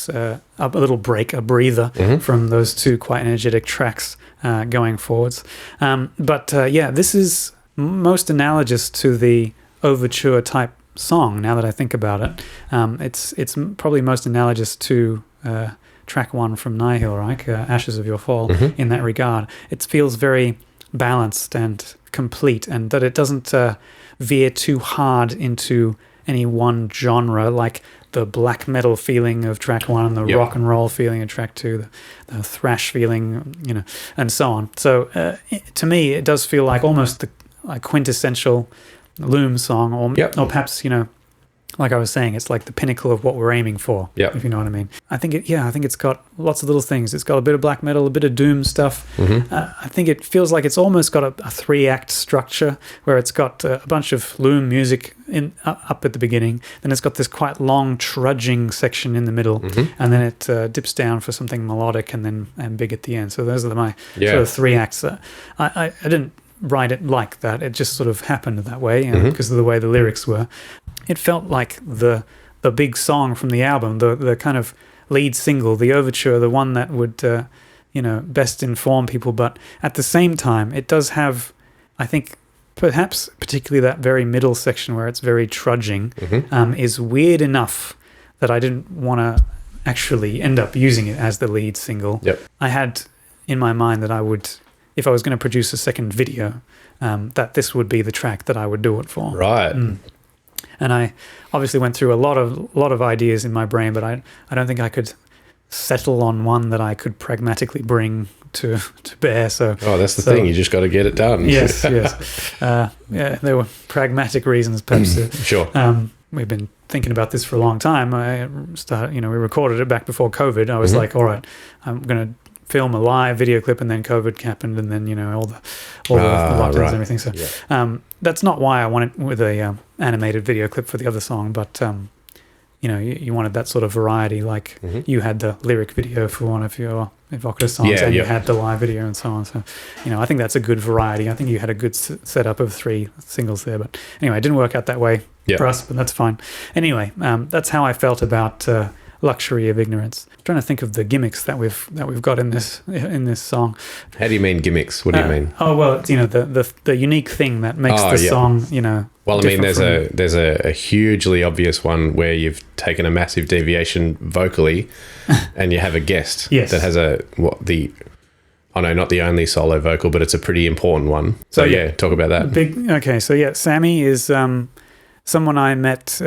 a little break, a breather from those two quite energetic tracks going forwards. This is most analogous to the overture type song. Now that I think about it, it's probably most analogous to track 1 from Nihil, right? Ashes of Your Fall. In that regard, it feels very balanced and complete, and that it doesn't veer too hard into any one genre, like the black metal feeling of track 1 and the rock and roll feeling of track 2, the thrash feeling, and so on. So to me, it does feel like almost the quintessential Loom song, or perhaps, like I was saying, it's like the pinnacle of what we're aiming for, if you know what I mean. I think it's got lots of little things. It's got a bit of black metal, a bit of doom stuff. I think it feels like it's almost got a 3-act structure where it's got a bunch of Loom music up at the beginning. Then it's got this quite long trudging section in the middle, and then it dips down for something melodic and big at the end. So those are my sort of 3 acts. I didn't write it like that. It just sort of happened that way because of the way the lyrics were. It felt like the big song from the album, the kind of lead single, the overture, the one that would best inform people. But at the same time, it does have, I think, perhaps particularly that very middle section where it's very trudging, is weird enough that I didn't want to actually end up using it as the lead single. I had in my mind that I would, if I was going to produce a second video, that this would be the track that I would do it for. Right. And I obviously went through a lot of ideas in my brain, but I don't think I could settle on one that I could pragmatically bring to bear. So that's the thing. You just got to get it done. Yes. There were pragmatic reasons, perhaps. Sure. We've been thinking about this for a long time. We recorded it back before COVID. I was like, all right, I'm going to film a live video clip, and then COVID happened, and then all the lockdowns and everything. So that's not why I wanted with a animated video clip for the other song, but you wanted that sort of variety. Like you had the lyric video for one of your evocative songs, and you had the live video and so on. So I think that's a good variety. I think you had a good setup of 3 singles there, but anyway, it didn't work out that way for us, but that's fine. Anyway, that's how I felt about Luxury of Ignorance. I'm trying to think of the gimmicks that we've got in this song. How do you mean gimmicks? What do you mean? Oh well, it's the unique thing that makes the song Well, I mean, there's a hugely obvious one where you've taken a massive deviation vocally, and you have a guest that has not the only solo vocal, but it's a pretty important one. So talk about that. Sammy is someone I met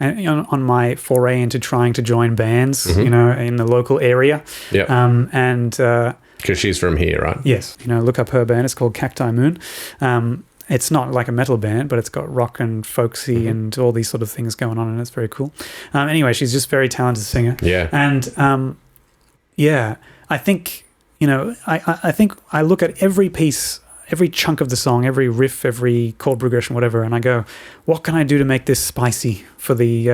on my foray into trying to join bands, in the local area. And because she's from here, right? Yes. Look up her band. It's called Cacti Moon. It's not like a metal band, but it's got rock and folksy and all these sort of things going on, and it's very cool. Anyway, she's just a very talented singer. Yeah. And I think, I think I look at every piece, every chunk of the song, every riff, every chord progression, whatever, and I go, what can I do to make this spicy for the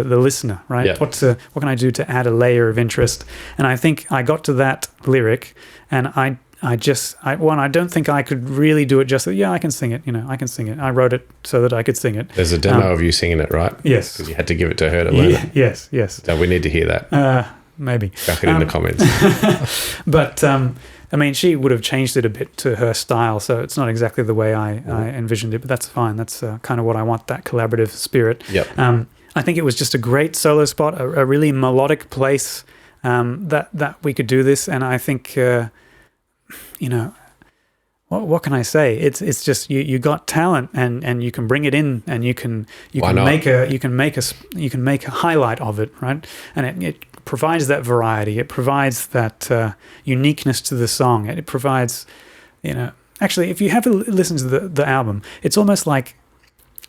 listener, right? Yeah. What can I do to add a layer of interest? And I think I got to that lyric, and I don't think I could really do it justice. Yeah, I can sing it. I can sing it. I wrote it so that I could sing it. There's a demo of you singing it, right? Yes. Because you had to give it to her to learn it. Yes. So we need to hear that. Maybe. Chuck it in the comments. But she would have changed it a bit to her style, so it's not exactly the way I envisioned it, but that's fine. That's kind of what I want, that collaborative spirit. Yep. I think it was just a great solo spot, a really melodic place that we could do this, and I think, what can I say? It's just you got talent, and you can bring it in, and you can make a highlight of it, right? And it provides that variety. It provides that uniqueness to the song. It provides, actually, if you have a listen to the album, it's almost like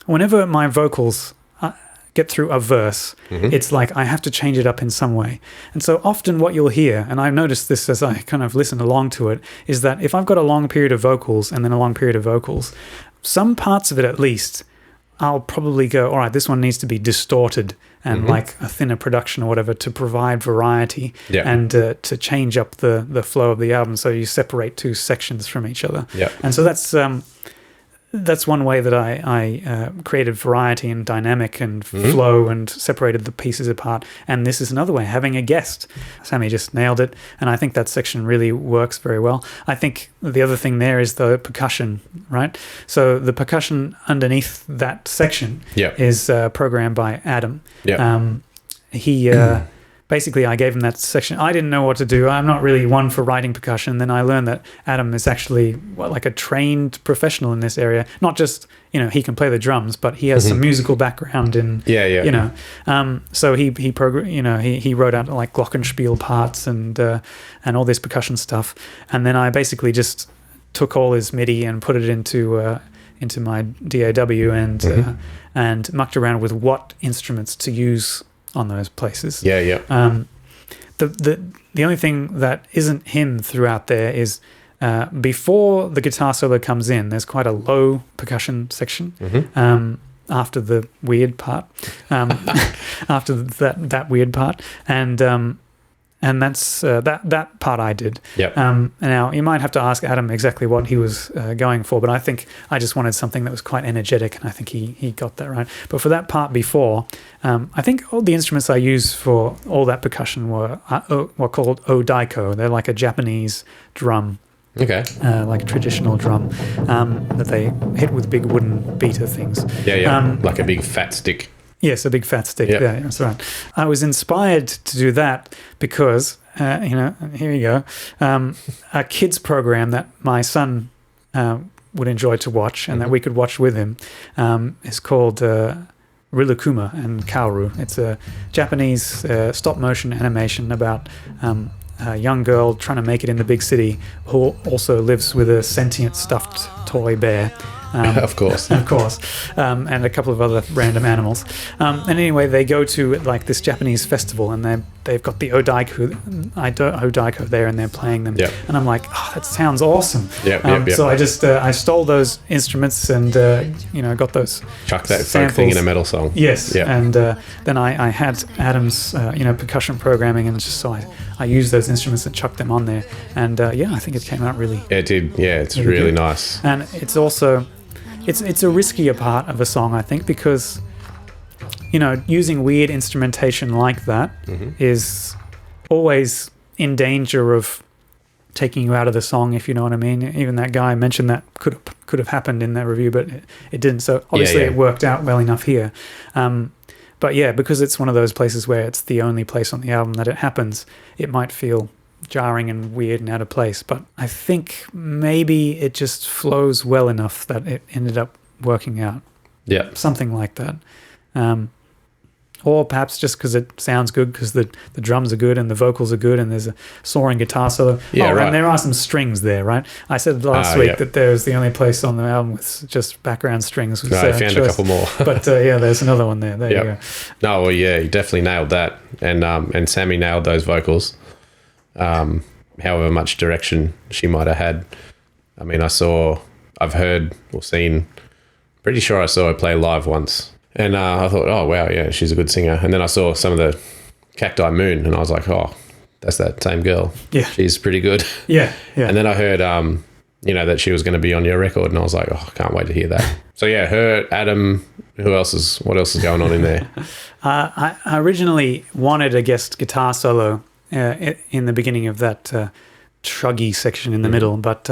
whenever my vocals get through a verse, it's like I have to change it up in some way. And so often what you'll hear, and I've noticed this as I kind of listen along to it, is that if I've got a long period of vocals and then a long period of vocals, some parts of it at least, I'll probably go, all right, this one needs to be distorted and like a thinner production or whatever to provide variety and to change up the flow of the album, so you separate 2 sections from each other. And so that's one way that I created variety and dynamic and flow and separated the pieces apart. And this is another way, having a guest. Sammy just nailed it, and I think that section really works very well. I think the other thing there is the percussion, right? So the percussion underneath that section is programmed by Adam. He basically, I gave him that section. I didn't know what to do. I'm not really one for writing percussion. Then I learned that Adam is actually like a trained professional in this area. Not just, he can play the drums, but he has some musical background in, so he wrote out like glockenspiel parts and all this percussion stuff. And then I basically just took all his MIDI and put it into my DAW and mucked around with what instruments to use on those places. The only thing that isn't him throughout there is before the guitar solo comes in, there's quite a low percussion section after the weird part, after that weird part, and that's that part I did. Now you might have to ask Adam exactly what he was going for, but I think I just wanted something that was quite energetic, and I think he got that right. But for that part before, I think all the instruments I used for all that percussion were called odaiko. They're like a Japanese drum. Okay. Like a traditional drum that they hit with big wooden beater things. Like a big fat stick. Yes, a big fat stick. Yeah, that's right. I was inspired to do that because, here you go, a kids program that my son would enjoy to watch and that we could watch with him is called Rilukuma and Kaoru. It's a Japanese stop-motion animation about a young girl trying to make it in the big city who also lives with a sentient stuffed toy bear. Of course. And a couple of other random animals. And anyway, they go to like this Japanese festival, and they've got the Odaiko there, and they're playing them. Yep. And I'm like, oh, that sounds awesome. Yep. So I just I stole those instruments and got those. Chuck that folk thing in a metal song. Yes. Yep. And then I had Adam's percussion programming, and just so I used those instruments and chucked them on there, and I think it came out really. It did. Yeah, it's really nice. And it's also. It's a riskier part of a song, I think, because, using weird instrumentation like that is always in danger of taking you out of the song, if you know what I mean. Even that guy mentioned that could have happened in that review, but it didn't. So obviously it worked out well enough here. But yeah, because it's one of those places where it's the only place on the album that it happens, it might feel jarring and weird and out of place, but I think maybe it just flows well enough that it ended up working out. Yeah, something like that. Or perhaps just because it sounds good, because the drums are good and the vocals are good and there's a soaring guitar solo. Right. And there are some strings there, right? I said last week that there's the only place on the album with just background strings. I found a couple more. But there's another one there. There you go. No, well, yeah, you definitely nailed that. And Sammy nailed those vocals. However much direction she might have had. I mean, I've heard or seen, pretty sure I saw her play live once. And I thought, oh, wow, yeah, she's a good singer. And then I saw some of the Cacti Moon, and I was like, oh, that's that same girl. Yeah. She's pretty good. Yeah. And then I heard, that she was going to be on your record, and I was like, oh, I can't wait to hear that. So, yeah, her, Adam, what else is going on in there? I originally wanted a guest guitar solo in the beginning of that chuggy section in the middle, but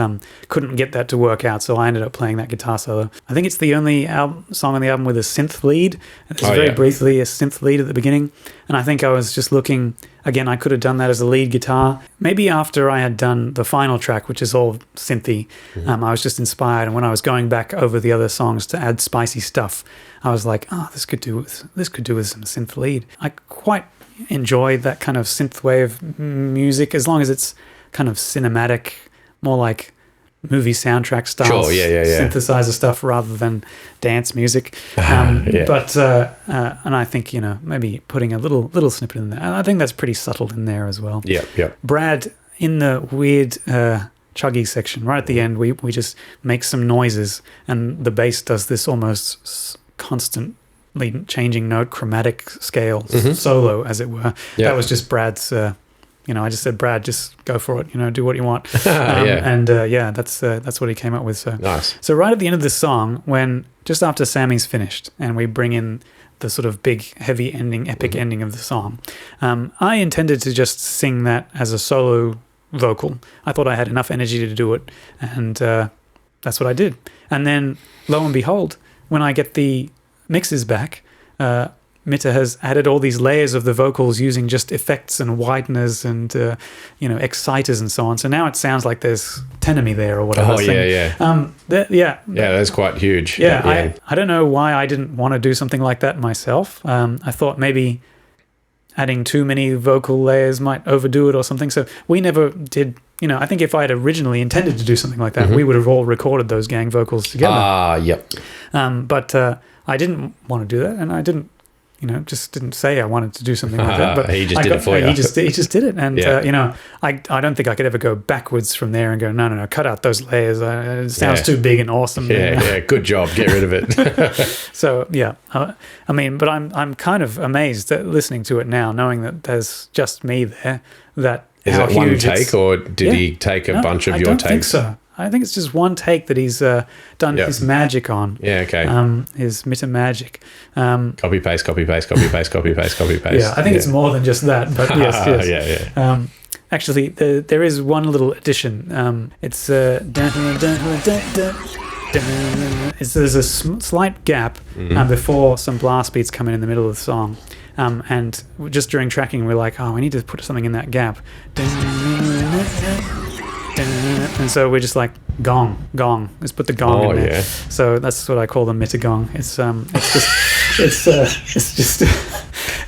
couldn't get that to work out, so I ended up playing that guitar solo. I think it's the only song on the album with a synth lead. There's briefly a synth lead at the beginning, and I think I was just looking, again, I could have done that as a lead guitar. Maybe after I had done the final track, which is all synthy, I was just inspired, and when I was going back over the other songs to add spicy stuff, I was like, oh, this could do with some synth lead. I quite enjoy that kind of synth wave music, as long as it's kind of cinematic, more like movie soundtrack style synthesizer stuff rather than dance music. But and I think maybe putting a little snippet in there, and I think that's pretty subtle in there as well. Brad, in the weird chuggy section right at the end, we just make some noises, and the bass does this almost constantly changing note chromatic scale solo, as it were. That was just Brad's I just said, Brad, just go for it, do what you want. And that's what he came up with. So nice. So right at the end of the song, when just after Sammy's finished and we bring in the sort of big heavy ending, epic ending of the song, I intended to just sing that as a solo vocal. I thought I had enough energy to do it, and that's what I did. And then lo and behold, when I get the mixes back, Mitta has added all these layers of the vocals using just effects and wideners and exciters and so on. So now it sounds like there's tenemy there or whatever. That's quite huge. I don't know why I didn't want to do something like that myself. I thought maybe adding too many vocal layers might overdo it or something. So we never did. I think if I had originally intended to do something like that, we would have all recorded those gang vocals together. But I didn't want to do that, and I didn't. Just didn't say I wanted to do something like that. But he just did it for you. He just did it. And, I don't think I could ever go backwards from there and go, no, cut out those layers. It sounds too big and awesome. Good job. Get rid of it. So, but I'm kind of amazed at listening to it now, knowing that there's just me there. Is it one take, or did he take a bunch of your takes? I don't think so. I think it's just one take that he's done his magic on. Yeah, okay. His Mitta magic. Copy paste. Yeah, I think it's more than just that, but yes. Actually, there is one little addition. It's there's a slight gap before some blast beats come in the middle of the song. And just during tracking, we're like, we need to put something in that gap. And so we're just like, gong. Let's put the gong in there. Yeah. So that's what I call the Mitta gong. It's just it's just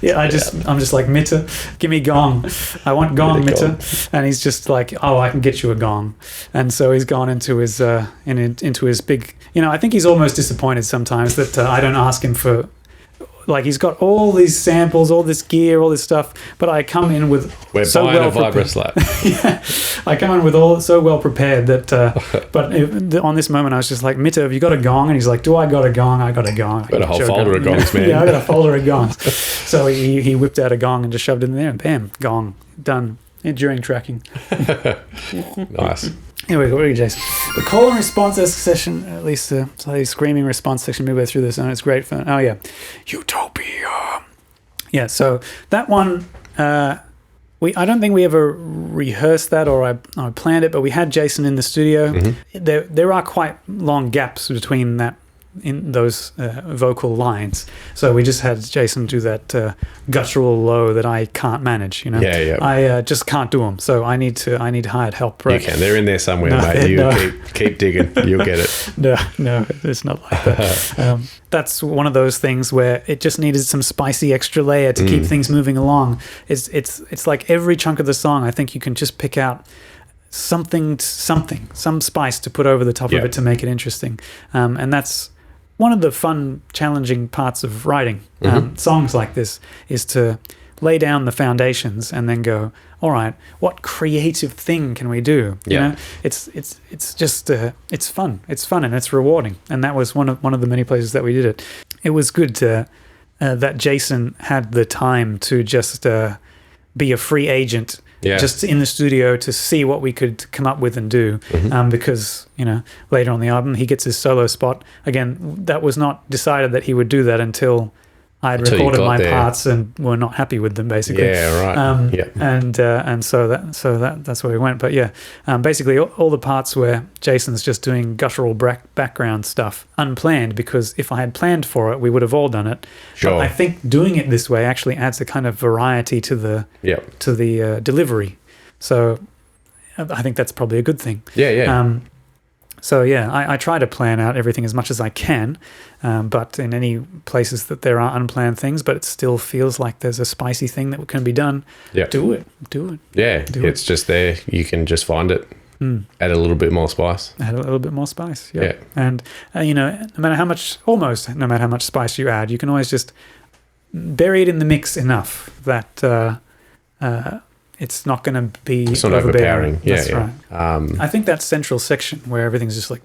yeah. I'm just like, Mitter, give me gong. I want gong, Mitter. And he's just like, oh, I can get you a gong. And so he's gone into his into his big. I think he's almost disappointed sometimes that I don't ask him for. Like, he's got all these samples, all this gear, all this stuff, but I come in with We're so buying well a Vibra slap. Yeah, I come in with all so well prepared that. But on this moment, I was just like, Mitter, have you got a gong? And he's like, do I got a gong? I got a gong. Got a whole folder of gongs, man. Yeah, I got a folder of gongs. So he whipped out a gong and just shoved it in there, and bam, gong, done. During tracking. Nice. Anyway, what are you, Jason? The call and response section, at least the slightly screaming response section midway through this, and it's great fun. Oh, yeah. Utopia. Yeah, so that one, I don't think we ever rehearsed that or I planned it, but we had Jason in the studio. Mm-hmm. There are quite long gaps between that in those vocal lines, so we just had Jason do that guttural low that I can't manage. I just can't do them, so I need hired help. Right? You can. They're in there somewhere, mate. You keep digging. You'll get it. No, it's not like that. That's one of those things where it just needed some spicy extra layer to keep things moving along. It's like every chunk of the song, I think you can just pick out some spice to put over the top of it to make it interesting, and that's one of the fun, challenging parts of writing songs like this, is to lay down the foundations and then go, all right, what creative thing can we do? It's just it's fun. It's fun and it's rewarding. And that was one of the many places that we did it. It was good that Jason had the time to just be a free agent. Yeah. Just in the studio to see what we could come up with and do, because later on the album he gets his solo spot. Again, that was not decided that he would do that until I'd recorded my parts and were not happy with them, basically. Yeah, right. And so that's where we went. But yeah, basically all the parts where Jason's just doing guttural background stuff unplanned, because if I had planned for it, we would have all done it. Sure. But I think doing it this way actually adds a kind of variety to the delivery. So I think that's probably a good thing. Yeah. So yeah, I try to plan out everything as much as I can, but in any places that there are unplanned things, but it still feels like there's a spicy thing that can be done, do it. Yeah, it's just there. You can just find it, add a little bit more spice. Yeah. And, no matter how much spice you add, you can always just bury it in the mix enough that it's not going to be overpowering. That's right. I think that central section where everything's just like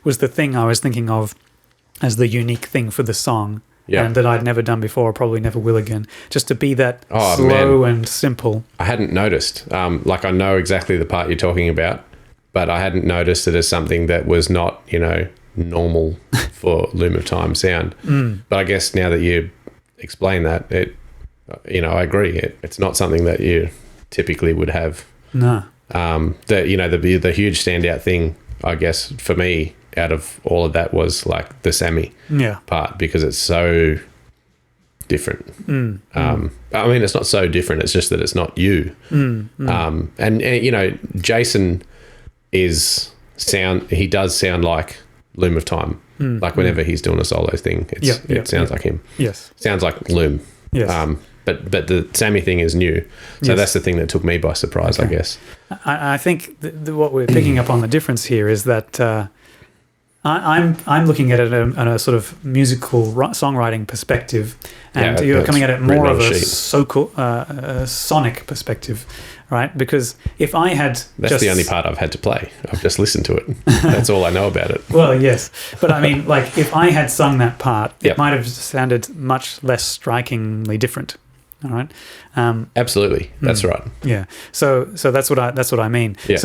was the thing I was thinking of as the unique thing for the song, and that I'd never done before, or probably never will again. Just to be that slow and simple. I hadn't noticed. Like, I know exactly the part you're talking about, but I hadn't noticed it as something that was not, normal for Loom of Time sound. But I guess now that you explain that, I agree. It's not something that you typically would have. No. The huge standout thing, I guess, for me, out of all of that was like the Sammy part, because it's so different. I mean, it's not so different. It's just that it's not you. And Jason he does sound like Loom of Time. Like whenever he's doing a solo thing, it sounds like him. Yes. Sounds like Loom. Yes. But the Sammy thing is new, so that's the thing that took me by surprise, I guess. I think what we're picking up on the difference here is that I'm looking at it on a sort of musical songwriting perspective, and you're coming at it more of a sonic perspective, right? Because if I had that's the only part I've had to play. I've just listened to it. That's all I know about it. Well, yes, but I mean, like, if I had sung that part, it might have sounded much less strikingly different. All right. Absolutely, that's right. Yeah. So that's what I mean. Yeah.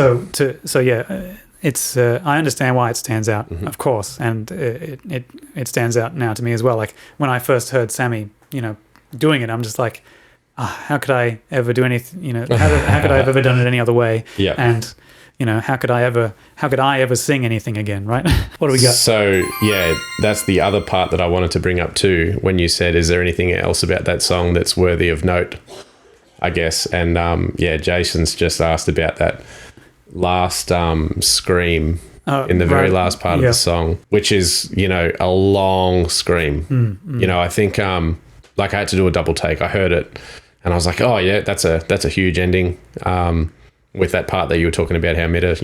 It's I understand why it stands out, of course, and it stands out now to me as well. Like, when I first heard Sammy, doing it, I'm just like, how could I ever do anything? How could I have ever done it any other way? Yeah. And how could I ever sing anything again, right? What do we got? So, that's the other part that I wanted to bring up too, when you said, is there anything else about that song that's worthy of note, I guess. And Jason's just asked about that last scream in the very last part of the song, which is, a long scream. I think like I had to do a double take. I heard it and I was like, oh yeah, that's a huge ending. With that part that you were talking about, how Meta,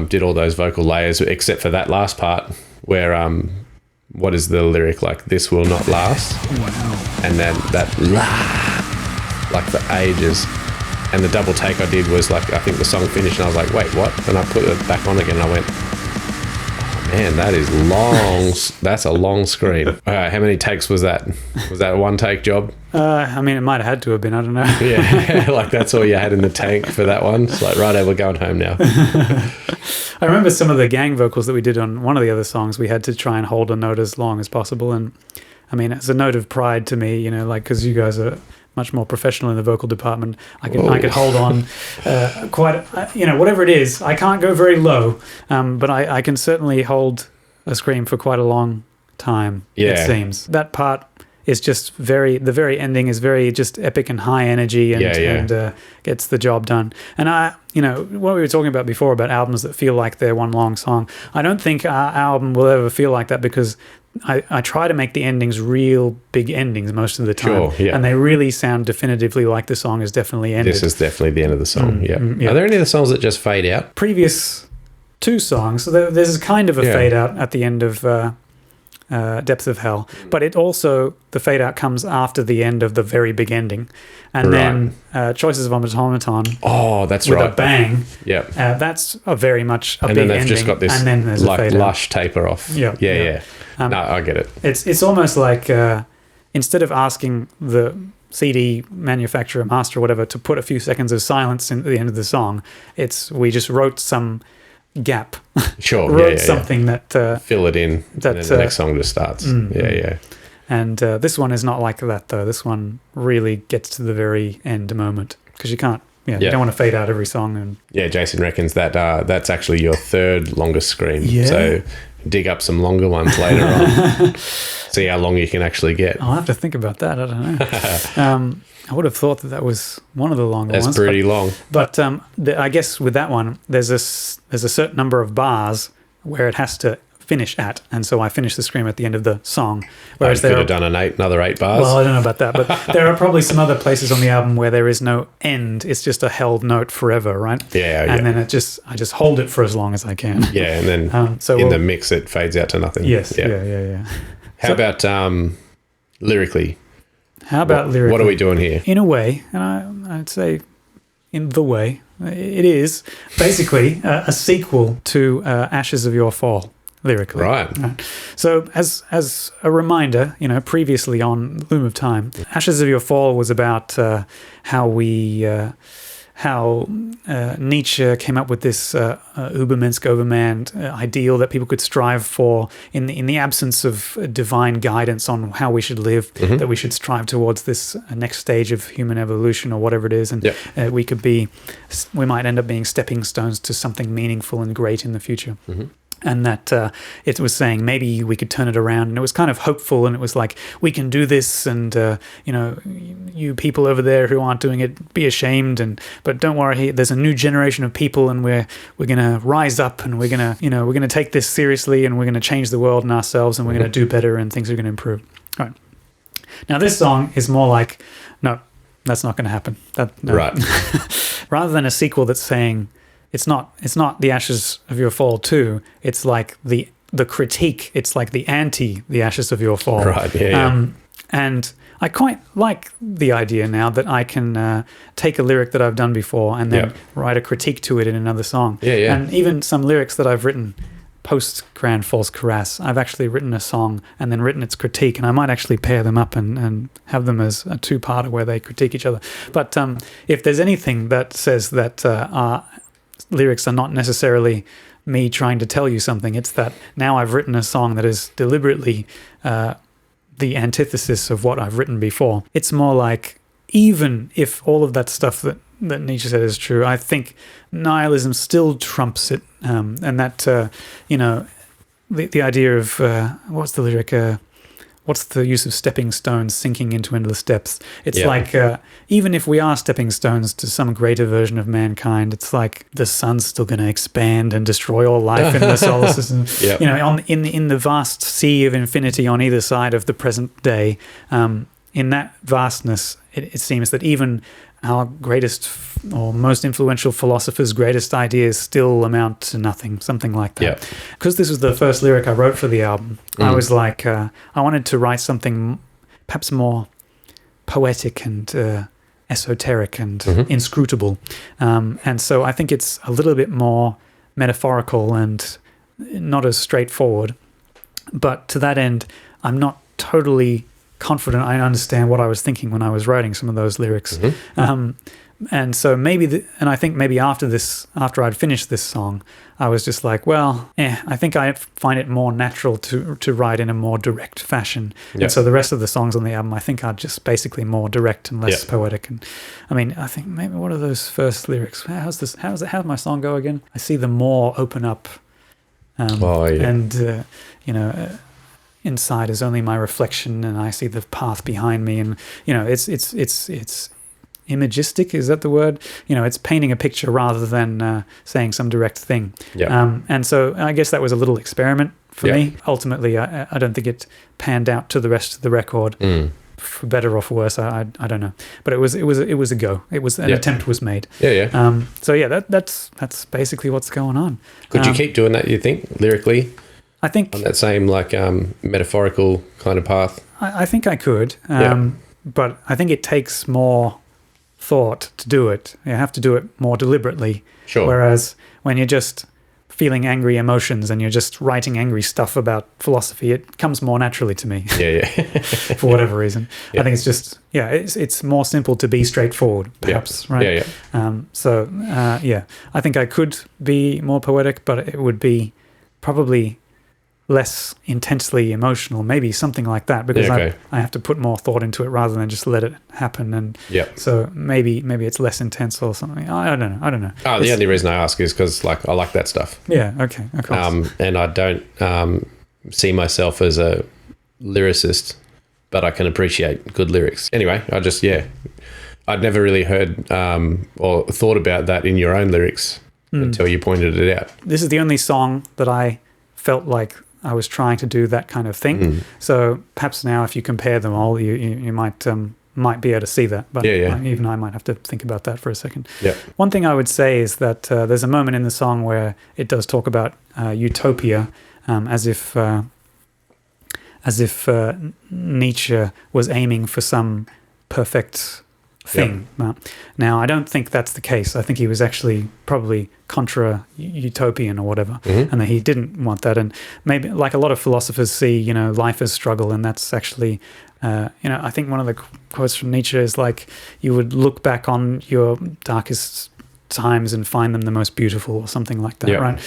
did all those vocal layers, except for that last part where what is the lyric, like, this will not last? And then that like for ages. And the double take I did was like, I think the song finished and I was like, wait, what? And I put it back on again and I went, oh man, that is long. That's a long scream. All right, how many takes was that? Was that a one take job? I mean, it might have had to have been, I don't know. Yeah, like that's all you had in the tank for that one. It's like, right, we're going home now. I remember some of the gang vocals that we did on one of the other songs. We had to try and hold a note as long as possible. And I mean, it's a note of pride to me, like, because you guys are much more professional in the vocal department. I could hold on quite, whatever it is. I can't go very low, but I can certainly hold a scream for quite a long time, it seems. That part is just the very ending is very just epic and high energy and gets the job done. And what we were talking about before about albums that feel like they're one long song, I don't think our album will ever feel like that because I try to make the endings real big endings most of the time. Sure, yeah. And they really sound definitively like the song is definitely ended. This is definitely the end of the song, yeah. Are there any of the songs that just fade out? Previous two songs, so there's kind of a fade out at the end of Depths of Hell, but it also, the fade out comes after the end of the very big ending. And then Choices of Automaton. Oh, that's with right. a bang. Yeah. That's a very much a and big ending. And then they've just got this and then there's like a fade lush out. taper off. Yeah. No, I get it. It's almost like instead of asking the CD manufacturer, master, or whatever, to put a few seconds of silence in at the end of the song, we just wrote some gap. Sure. wrote something that fill it in. That, and then the next song just starts. Yeah. And this one is not like that though. This one really gets to the very end moment because you can't. You don't want to fade out every song. And Jason reckons that that's actually your third longest scream. Yeah. So dig up some longer ones later on. See how long you can actually get. I'll have to think about that. I don't know. I would have thought that was one of the longer ones. That's pretty long. But I guess with that one, there's a certain number of bars where it has to finish at, and so I finish the scream at the end of the song. Whereas could have done another 8 bars. Well, I don't know about that, but there are probably some other places on the album where there is no end. It's just a held note forever, right? Yeah. And then I just hold it for as long as I can. Yeah, and then in the mix it fades out to nothing. Yes. Yeah. How about lyrically? Lyrically? What are we doing here? In a way, and I'd say in the way, it is basically a sequel to Ashes of Your Fall. Lyrically, right. So, as a reminder, previously on Loom of Time, Ashes of Your Fall was about how Nietzsche came up with this Übermensch, Overman ideal that people could strive for in the absence of divine guidance on how we should live. That we should strive towards this next stage of human evolution or whatever it is, and we might end up being stepping stones to something meaningful and great in the future. And that it was saying maybe we could turn it around, and it was kind of hopeful, and it was like, we can do this, and you people over there who aren't doing it, be ashamed, but don't worry, there's a new generation of people, and we're gonna rise up, and we're gonna take this seriously, and we're gonna change the world and ourselves, and we're gonna do better, and things are gonna improve. All right. Now this song is more like, no, that's not gonna happen. No. Right. Rather than a sequel that's saying, It's not the Ashes of Your Fall 2. It's like the critique. It's like the the Ashes of Your Fall. Right. Yeah. And I quite like the idea now that I can take a lyric that I've done before and then write a critique to it in another song. Yeah. And even some lyrics that I've written post Grand False Karass, I've actually written a song and then written its critique, and I might actually pair them up and have them as a two-parter where they critique each other. But if there's anything that says that lyrics are not necessarily me trying to tell you something, it's that now I've written a song that is deliberately the antithesis of what I've written before. It's more like, even if all of that stuff that Nietzsche said is true, I think nihilism still trumps it, and that the idea of what's the lyric, what's the use of stepping stones sinking into endless depths? It's like, even if we are stepping stones to some greater version of mankind, it's like the sun's still going to expand and destroy all life in the solar system. You know, in the vast sea of infinity on either side of the present day, in that vastness, it seems that even our greatest or most influential philosophers' greatest ideas still amount to nothing, something like that. Because this was the first lyric I wrote for the album, I was like, I wanted to write something perhaps more poetic and esoteric and inscrutable. And so I think it's a little bit more metaphorical and not as straightforward. But to that end, I'm not totally confident I understand what I was thinking when I was writing some of those lyrics. And so maybe, and I think maybe after I'd finished this song, I was just like, well, I think I find it more natural to write in a more direct fashion. And so the rest of the songs on the album, I think, are just basically more direct and less poetic. And I mean, I think maybe what are those first lyrics? How does my song go again? I see the more open up, and you know. Inside is only my reflection, and I see the path behind me, and you know, it's imagistic. Is that the word? You know, it's painting a picture rather than saying some direct thing. And so I guess that was a little experiment for me. Ultimately, I don't think it panned out to the rest of the record, for better or for worse. I don't know, but it was a go. It was an attempt was made. So that's basically what's going on. Could you keep doing that? You think lyrically? I think on that same metaphorical kind of path. I think I could, but I think it takes more thought to do it. You have to do it more deliberately. Sure. Whereas when you're just feeling angry emotions and you're just writing angry stuff about philosophy, it comes more naturally to me. For whatever reason. I think it's just it's more simple to be straightforward, perhaps, right? I think I could be more poetic, but it would be probably less intensely emotional, maybe something like that, because I have to put more thought into it rather than just let it happen. And so maybe it's less intense or something. I don't know. The only reason I ask is because I like that stuff. Okay, of course. And I don't see myself as a lyricist, but I can appreciate good lyrics. Anyway, I'd never really heard or thought about that in your own lyrics until you pointed it out. This is the only song that I felt like I was trying to do that kind of thing. So perhaps now, if you compare them all, you might be able to see that. But even I might have to think about that for a second. One thing I would say is that there's a moment in the song where it does talk about utopia, as if Nietzsche was aiming for some perfect thing. Now, I don't think that's the case. I think he was actually probably contra-utopian or whatever, and that he didn't want that. And maybe, like a lot of philosophers see, life as struggle, and that's actually, I think one of the quotes from Nietzsche is like, you would look back on your darkest times and find them the most beautiful, or something like that, right?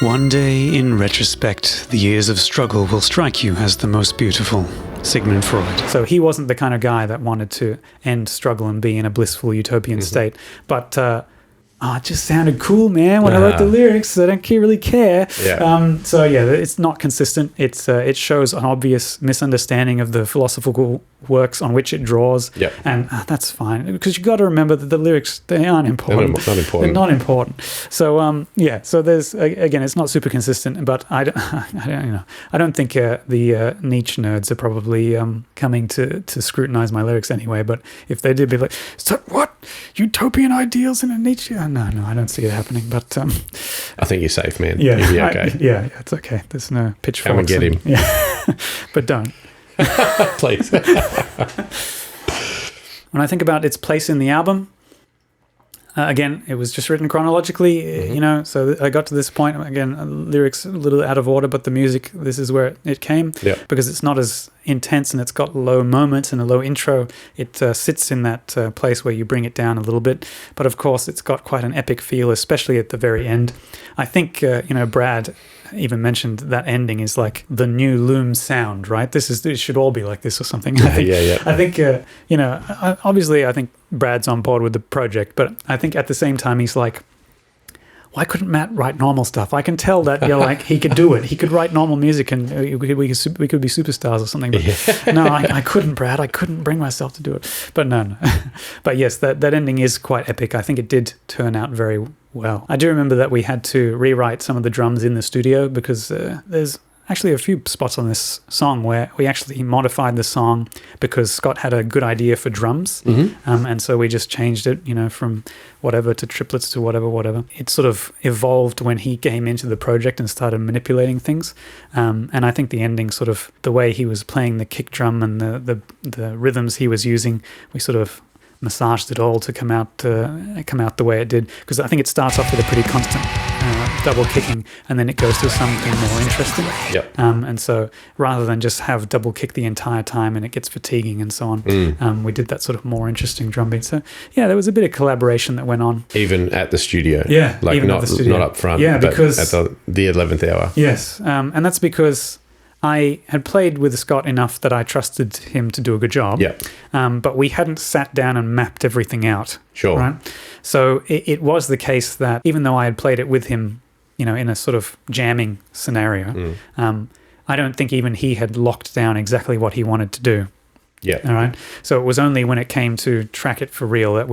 One day, in retrospect, the years of struggle will strike you as the most beautiful. Sigmund Freud. So he wasn't the kind of guy that wanted to end struggle and be in a blissful utopian state. But it just sounded cool, man, when I wrote the lyrics. I don't really care. It's not consistent. It shows an obvious misunderstanding of the philosophical works on which it draws. And that's fine, because you got to remember that the lyrics, they aren't important. They're not important. So so there's, again, it's not super consistent, but I don't think the Nietzsche nerds are probably coming to scrutinize my lyrics anyway. But if they did, be like, so what? Utopian ideals in a Nietzsche? No, I don't see it happening. But I think you're safe, man. You'll be okay. It's okay. There's no pitchforks. Come and get him. But don't. Please. When I think about its place in the album, again, it was just written chronologically, so I got to this point, again, lyrics a little out of order, but the music, this is where it came, because it's not as intense and it's got low moments and a low intro. It sits in that place where you bring it down a little bit, but of course it's got quite an epic feel, especially at the very end. I think, Brad even mentioned that ending is like the new loom sound, right? It should all be like this or something. I think, obviously I think Brad's on board with the project, but I think at the same time he's like, why couldn't Matt write normal stuff? I can tell that like he could do it. He could write normal music, and we could be superstars or something. But no, I couldn't, Brad. I couldn't bring myself to do it. But no. But yes, that ending is quite epic. I think it did turn out very well. I do remember that we had to rewrite some of the drums in the studio because there's actually a few spots on this song where we actually modified the song because Scott had a good idea for drums. And so we just changed it, from whatever to triplets to whatever. It sort of evolved when he came into the project and started manipulating things. And I think the ending, sort of the way he was playing the kick drum and the rhythms he was using, we sort of massaged it all to come out the way it did, because I think it starts off with a pretty constant double kicking, and then it goes to something more interesting. And so rather than just have double kick the entire time and it gets fatiguing and so on, we did that sort of more interesting drum beat. So yeah, there was a bit of collaboration that went on, even at the studio. Like even at the studio. Not up front. Because at the 11th hour. Yes, and that's because I had played with Scott enough that I trusted him to do a good job. But we hadn't sat down and mapped everything out. Sure. Right? So it was the case that even though I had played it with him, in a sort of jamming scenario, I don't think even he had locked down exactly what he wanted to do. All right. So it was only when it came to track it for real that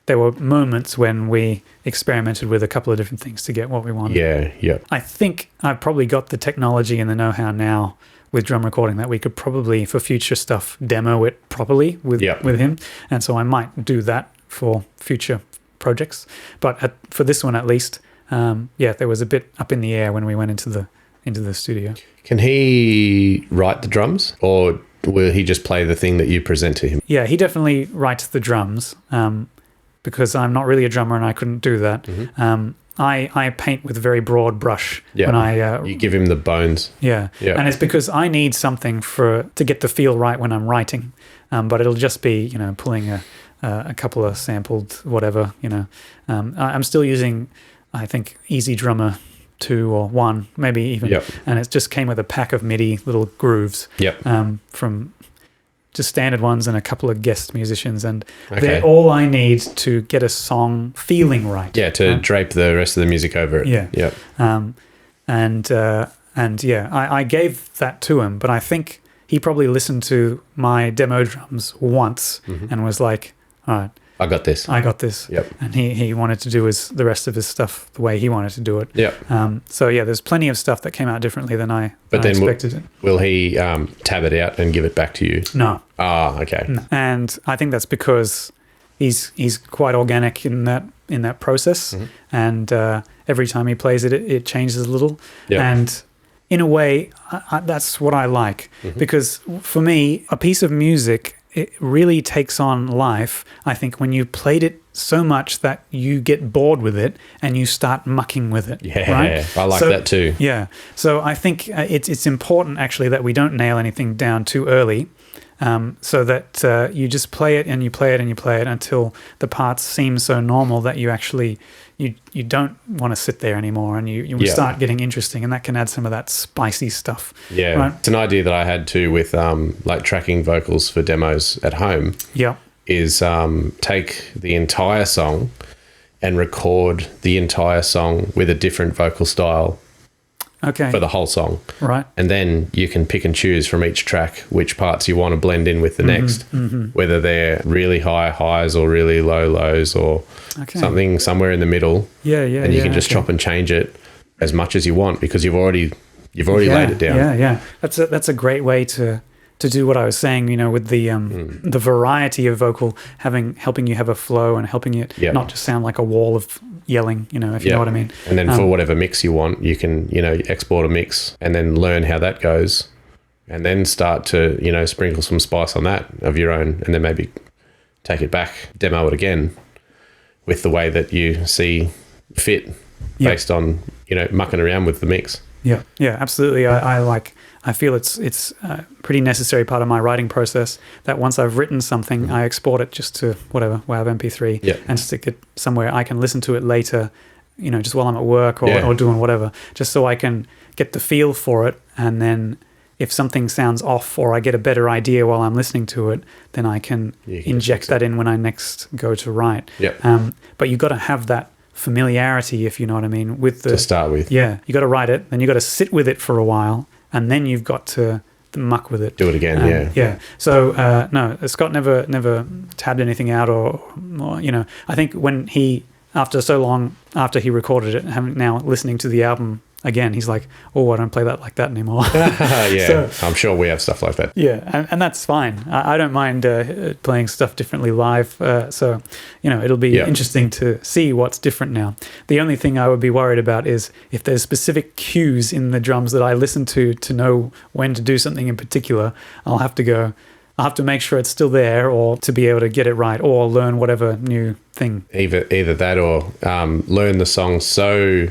there were moments when we experimented with a couple of different things to get what we wanted. I think I've probably got the technology and the know-how now with drum recording that we could probably, for future stuff, demo it properly with him. And so I might do that for future projects. But for this one at least, there was a bit up in the air when we went into the studio. Can he write the drums, or will he just play the thing that you present to him? Yeah, he definitely writes the drums, because I'm not really a drummer and I couldn't do that. I paint with a very broad brush. When you give him the bones. And it's because I need something to get the feel right when I'm writing, but it'll just be pulling a couple of sampled whatever. I'm still using, I think, Easy Drummer 2 or 1, maybe even, and it just came with a pack of MIDI little grooves from just standard ones and a couple of guest musicians, and they're all I need to get a song feeling right. Drape the rest of the music over it. I gave that to him, but I think he probably listened to my demo drums once and was like, all right, I got this. And he wanted to do the rest of his stuff the way he wanted to do it. There's plenty of stuff that came out differently than I expected. Will he tab it out and give it back to you? No. Okay. No. And I think that's because he's quite organic in that process, and every time he plays it, it changes a little. And in a way, that's what I like, because for me, a piece of music, it really takes on life, I think, when you played it so much that you get bored with it and you start mucking with it. Right? I like that too. So I think it's important, actually, that we don't nail anything down too early, so that you just play it and you play it and you play it until the parts seem so normal that you actually you don't want to sit there anymore, and you start getting interesting, and that can add some of that spicy stuff. Right? It's an idea that I had too with like tracking vocals for demos at home. Is take the entire song and record the entire song with a different vocal style. For the whole song. Right. And then you can pick and choose from each track which parts you want to blend in with the next, whether they're really high highs or really low lows or something somewhere in the middle. And you can just chop and change it as much as you want because you've already laid it down. That's a great way to do what I was saying, with the variety of vocal helping you have a flow and helping it not just sound like a wall of yelling, if you know what I mean. And then for whatever mix you want, you can, export a mix and then learn how that goes and then start to, sprinkle some spice on that of your own and then maybe take it back, demo it again with the way that you see fit based on, mucking around with the mix. Yeah, absolutely. I feel it's a pretty necessary part of my writing process that once I've written something, I export it just to whatever, WAV MP3 and stick it somewhere. I can listen to it later, just while I'm at work or doing whatever, just so I can get the feel for it. And then if something sounds off or I get a better idea while I'm listening to it, then I can inject that in when I next go to write. But you've got to have that familiarity, if you know what I mean, with the... To start with. Yeah. You got to write it, then you got to sit with it for a while, and then you've got to muck with it. Do it again, yeah. Yeah. So, no, Scott never tabbed anything out or, you know, I think when he, after so long, after he recorded it, and now listening to the album again, he's like, oh, I don't play that like that anymore. Yeah, so, I'm sure we have stuff like that. Yeah, and that's fine. I don't mind playing stuff differently live. So, you know, it'll be interesting to see what's different now. The only thing I would be worried about is if there's specific cues in the drums that I listen to know when to do something in particular, I'll have to make sure it's still there, or to be able to get it right, or learn whatever new thing. Either that, or learn the song so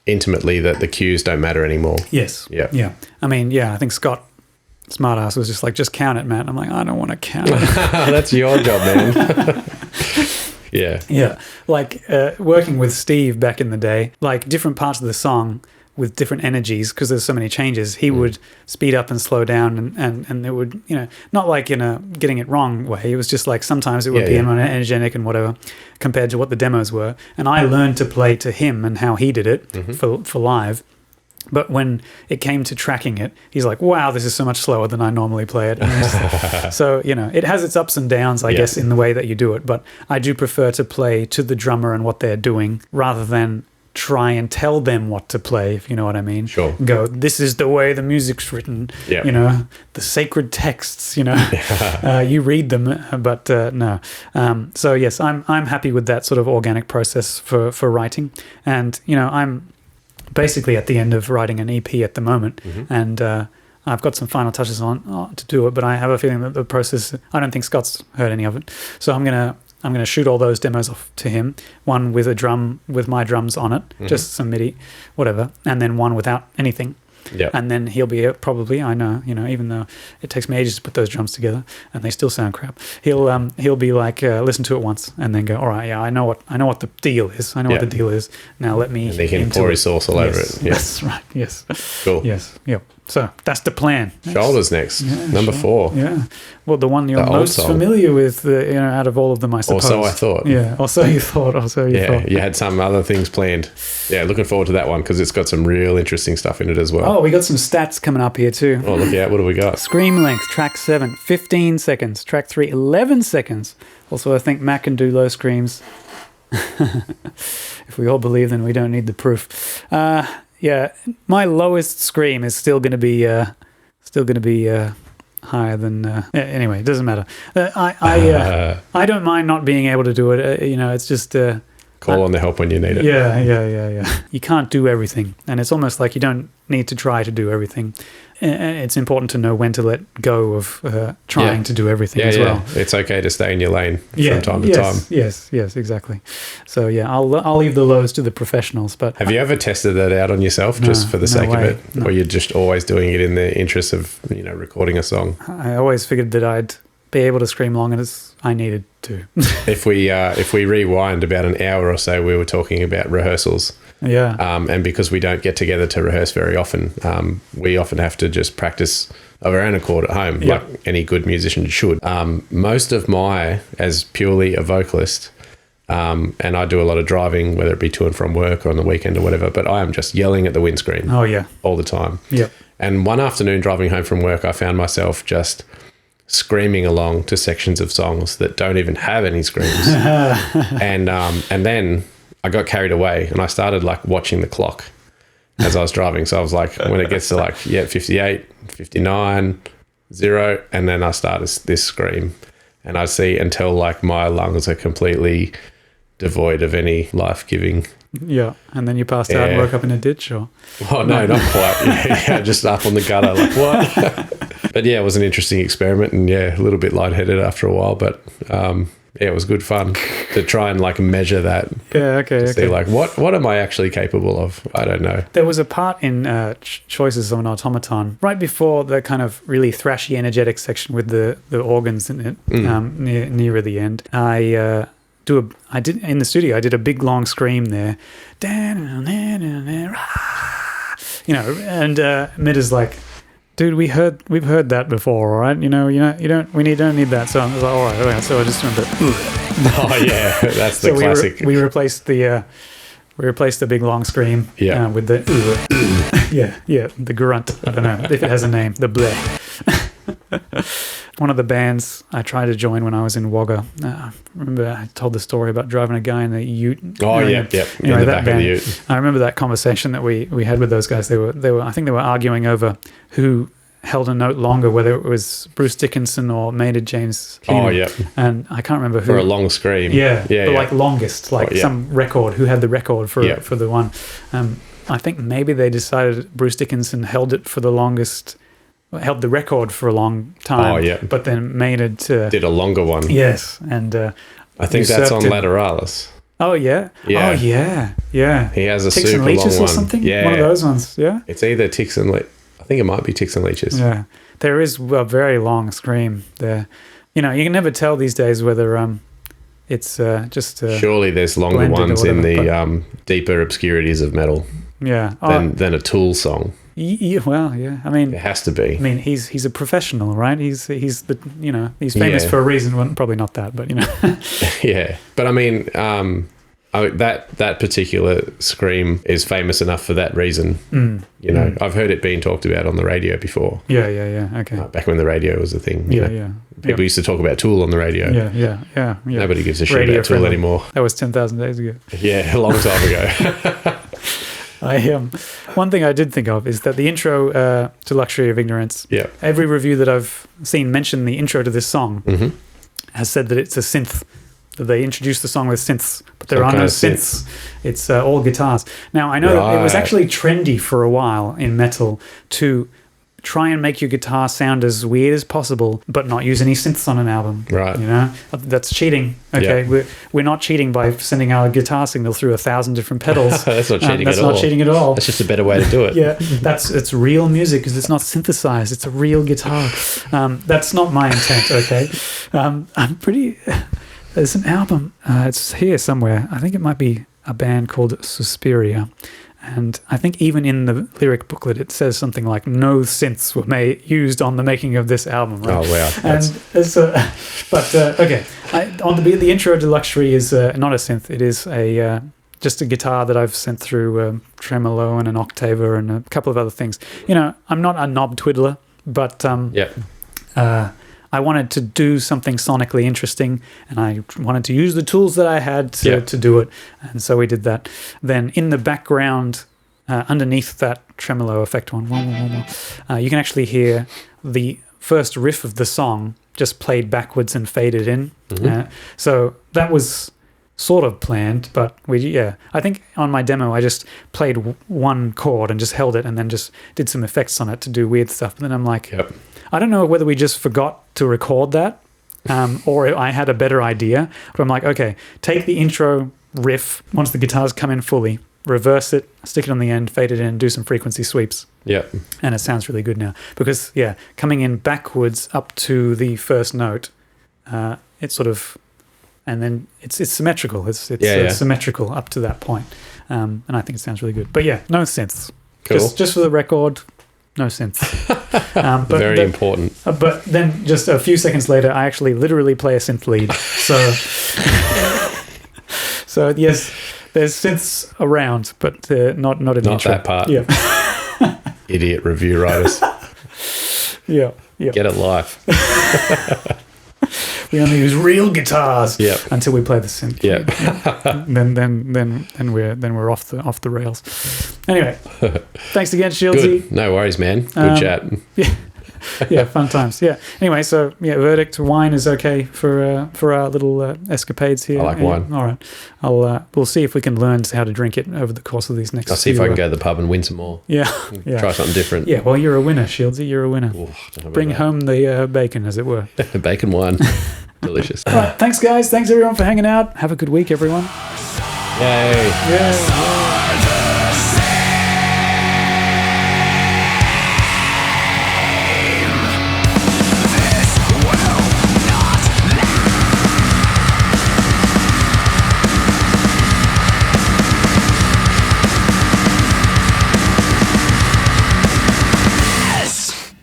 intimately that the cues don't matter anymore. Yes. Yeah. Yeah. I mean, I think Scott Smartass was just like, just count it, Matt. I'm like, I don't want to count it. That's your job, man. Yeah. Yeah. Like working with Steve back in the day, like different parts of the song with different energies, because there's so many changes, he would speed up and slow down, and it would, you know, not like in a getting it wrong way. It was just like sometimes it would be energetic and whatever compared to what the demos were. And I learned to play to him and how he did it for live. But when it came to tracking it, he's like, wow, this is so much slower than I normally play it. So, you know, it has its ups and downs, I guess, in the way that you do it. But I do prefer to play to the drummer and what they're doing rather than try and tell them what to play, if you know what I mean. Sure. Go, this is the way the music's written, you know, the sacred texts, you know, you read them, but no. So yes, I'm happy with that sort of organic process for writing. And, you know, I'm basically at the end of writing an EP at the moment, and I've got some final touches on to do it, but I have a feeling that the process, I don't think Scott's heard any of it. So I'm going to shoot all those demos off to him, one with a drum, with my drums on it, just some MIDI, whatever, and then one without anything. Yeah. And then he'll be probably, I know, you know, even though it takes me ages to put those drums together and they still sound crap, he'll be like, listen to it once and then go, all right, I know what the deal is. I know what the deal is. Now let me. And he can pour his sauce all over it. Yeah. That's right. Yes. Cool. Yes. Yep. So that's the plan. Shoulders next. Number 4. Yeah. Well, the one you're most familiar with, you know, out of all of them, I suppose. Or so I thought. Yeah. Or so you thought. Or so you thought. You had some other things planned. Yeah. Looking forward to that one because it's got some real interesting stuff in it as well. Oh, we got some stats coming up here too. Oh, look out. What do we got? Scream length, track 7, 15 seconds. Track 3, 11 seconds. Also, I think Mac can do low screams. If we all believe, then we don't need the proof. Yeah, my lowest scream is still going to be higher than. Anyway, it doesn't matter. I don't mind not being able to do it. You know, it's just call on the help when you need it. Yeah. You can't do everything, and it's almost like you don't need to try to do everything. It's important to know when to let go of trying to do everything as well. It's okay to stay in your lane from time to time. Yes, exactly. So yeah, I'll leave the lows to the professionals. But have you ever tested that out on yourself just for the sake of it, or you're just always doing it in the interest of, you know, recording a song? I always figured that I'd be able to scream long as I needed to. If we rewind about an hour or so, we were talking about rehearsals. Yeah. And because we don't get together to rehearse very often, we often have to just practice of our own accord at home, like any good musician should. Most of as purely a vocalist, and I do a lot of driving, whether it be to and from work or on the weekend or whatever, but I am just yelling at the windscreen all the time. Yeah. And one afternoon driving home from work, I found myself just screaming along to sections of songs that don't even have any screams. And then I got carried away and I started like watching the clock as I was driving. So I was like, when it gets to like, 58, 59, 0, and then I start this scream and I see until like my lungs are completely devoid of any life-giving. Yeah. And then you passed out and woke up in a ditch or? Oh, no, not quite. Just up on the gutter. Like, what? But yeah, it was an interesting experiment and a little bit lightheaded after a while, but it was good fun to try and like measure that. Yeah, okay. See like what am I actually capable of? I don't know. There was a part in Choices of an Automaton right before the kind of really thrashy, energetic section with the organs in it nearer the end. I did in the studio. I did a big long scream there, you know, and Mid is like, dude, we've heard that before, all right? You don't need that. So I was like, all right. So I just remember. Oh yeah, that's the classic. We replaced the We replaced the big long scream with the the grunt. I don't know if it has a name. The bleh. One of the bands I tried to join when I was in Wagga. Remember I told the story about driving a guy in the ute. Oh yeah. Anyway, in the back of the ute. I remember that conversation that we had with those guys. They were I think they were arguing over who held a note longer, whether it was Bruce Dickinson or Maynard James Keenan. Oh yeah. And I can't remember who. For a long scream. But like longest, some record. Who had the record for the one? I think maybe they decided Bruce Dickinson held it for the longest. Held the record for a long time, but then Maynard did a longer one. Yes, and I think that's on Lateralis. Oh yeah, yeah, oh yeah. He has a Ticks super and Leeches long or something. Yeah, one of those ones. Yeah, it's either Ticks and I think it might be Ticks and Leeches. Yeah, there is a very long scream there. You know, you can never tell these days whether it's just surely there's longer ones in the deeper obscurities of metal. Yeah, than a Tool song. Well, yeah. I mean, it has to be. I mean, he's a professional, right? He's the he's famous for a reason. Well, probably not that, but yeah, but I mean, that particular scream is famous enough for that reason. I've heard it being talked about on the radio before. Yeah. Okay. Back when the radio was a thing. Yeah. People used to talk about Tool on the radio. Yeah. Nobody gives a shit about Tool anymore. That was 10,000 days ago. Yeah, a long time ago. One thing I did think of is that the intro to Luxury of Ignorance, every review that I've seen mention the intro to this song has said that it's a synth, that they introduced the song with synths, but there are no synths. It's all guitars. Now, I know that it was actually trendy for a while in metal to try and make your guitar sound as weird as possible, but not use any synths on an album. Right. That's cheating. Okay. Yeah. We're not cheating by sending our guitar signal through 1,000 different pedals. That's not cheating That's not cheating at all. That's just a better way to do it. It's real music because it's not synthesized. It's a real guitar. That's not my intent. Okay. There's an album. It's here somewhere. I think it might be a band called Suspiria. And I think even in the lyric booklet, it says something like "no synths were used on the making of this album." Right? Oh wow! Okay. The intro to Luxury is not a synth. It is just a guitar that I've sent through tremolo and an octaver and a couple of other things. I'm not a knob twiddler, but I wanted to do something sonically interesting, and I wanted to use the tools that I had to do it, and so we did that. Then in the background, underneath that tremolo effect one, you can actually hear the first riff of the song just played backwards and faded in. So that was sort of planned, but I think on my demo I just played one chord and just held it and then just did some effects on it to do weird stuff. And then I'm like, I don't know whether we just forgot to record that or I had a better idea, but I'm like, okay, take the intro riff once the guitars come in fully, reverse it, stick it on the end, fade it in, do some frequency sweeps. And it sounds really good now because coming in backwards up to the first note, it's sort of, and then it's symmetrical. It's symmetrical up to that point, and I think it sounds really good. But no synths. Cool. Just for the record, no synths. But very important. But then just a few seconds later, I actually literally play a synth lead. So yes, there's synths around, but not in the intro. That part. Yeah. Idiot review writers. Yeah. Get it live. We only use real guitars until we play the synth. Then we're off the rails. Anyway, thanks again, Shieldsy. Good. No worries, man. Good chat. Fun times. Anyway, so verdict: wine is okay for our little escapades here. I like wine. All right, we'll see if we can learn how to drink it over the course of these next. I'll see if I can go to the pub and win some more. Try something different. Well, you're a winner, Shieldsy. You're a winner. Bring home the bacon, as it were. Bacon wine. Delicious. All right, thanks, guys. Thanks, everyone, for hanging out. Have a good week, everyone. Yay. Yeah.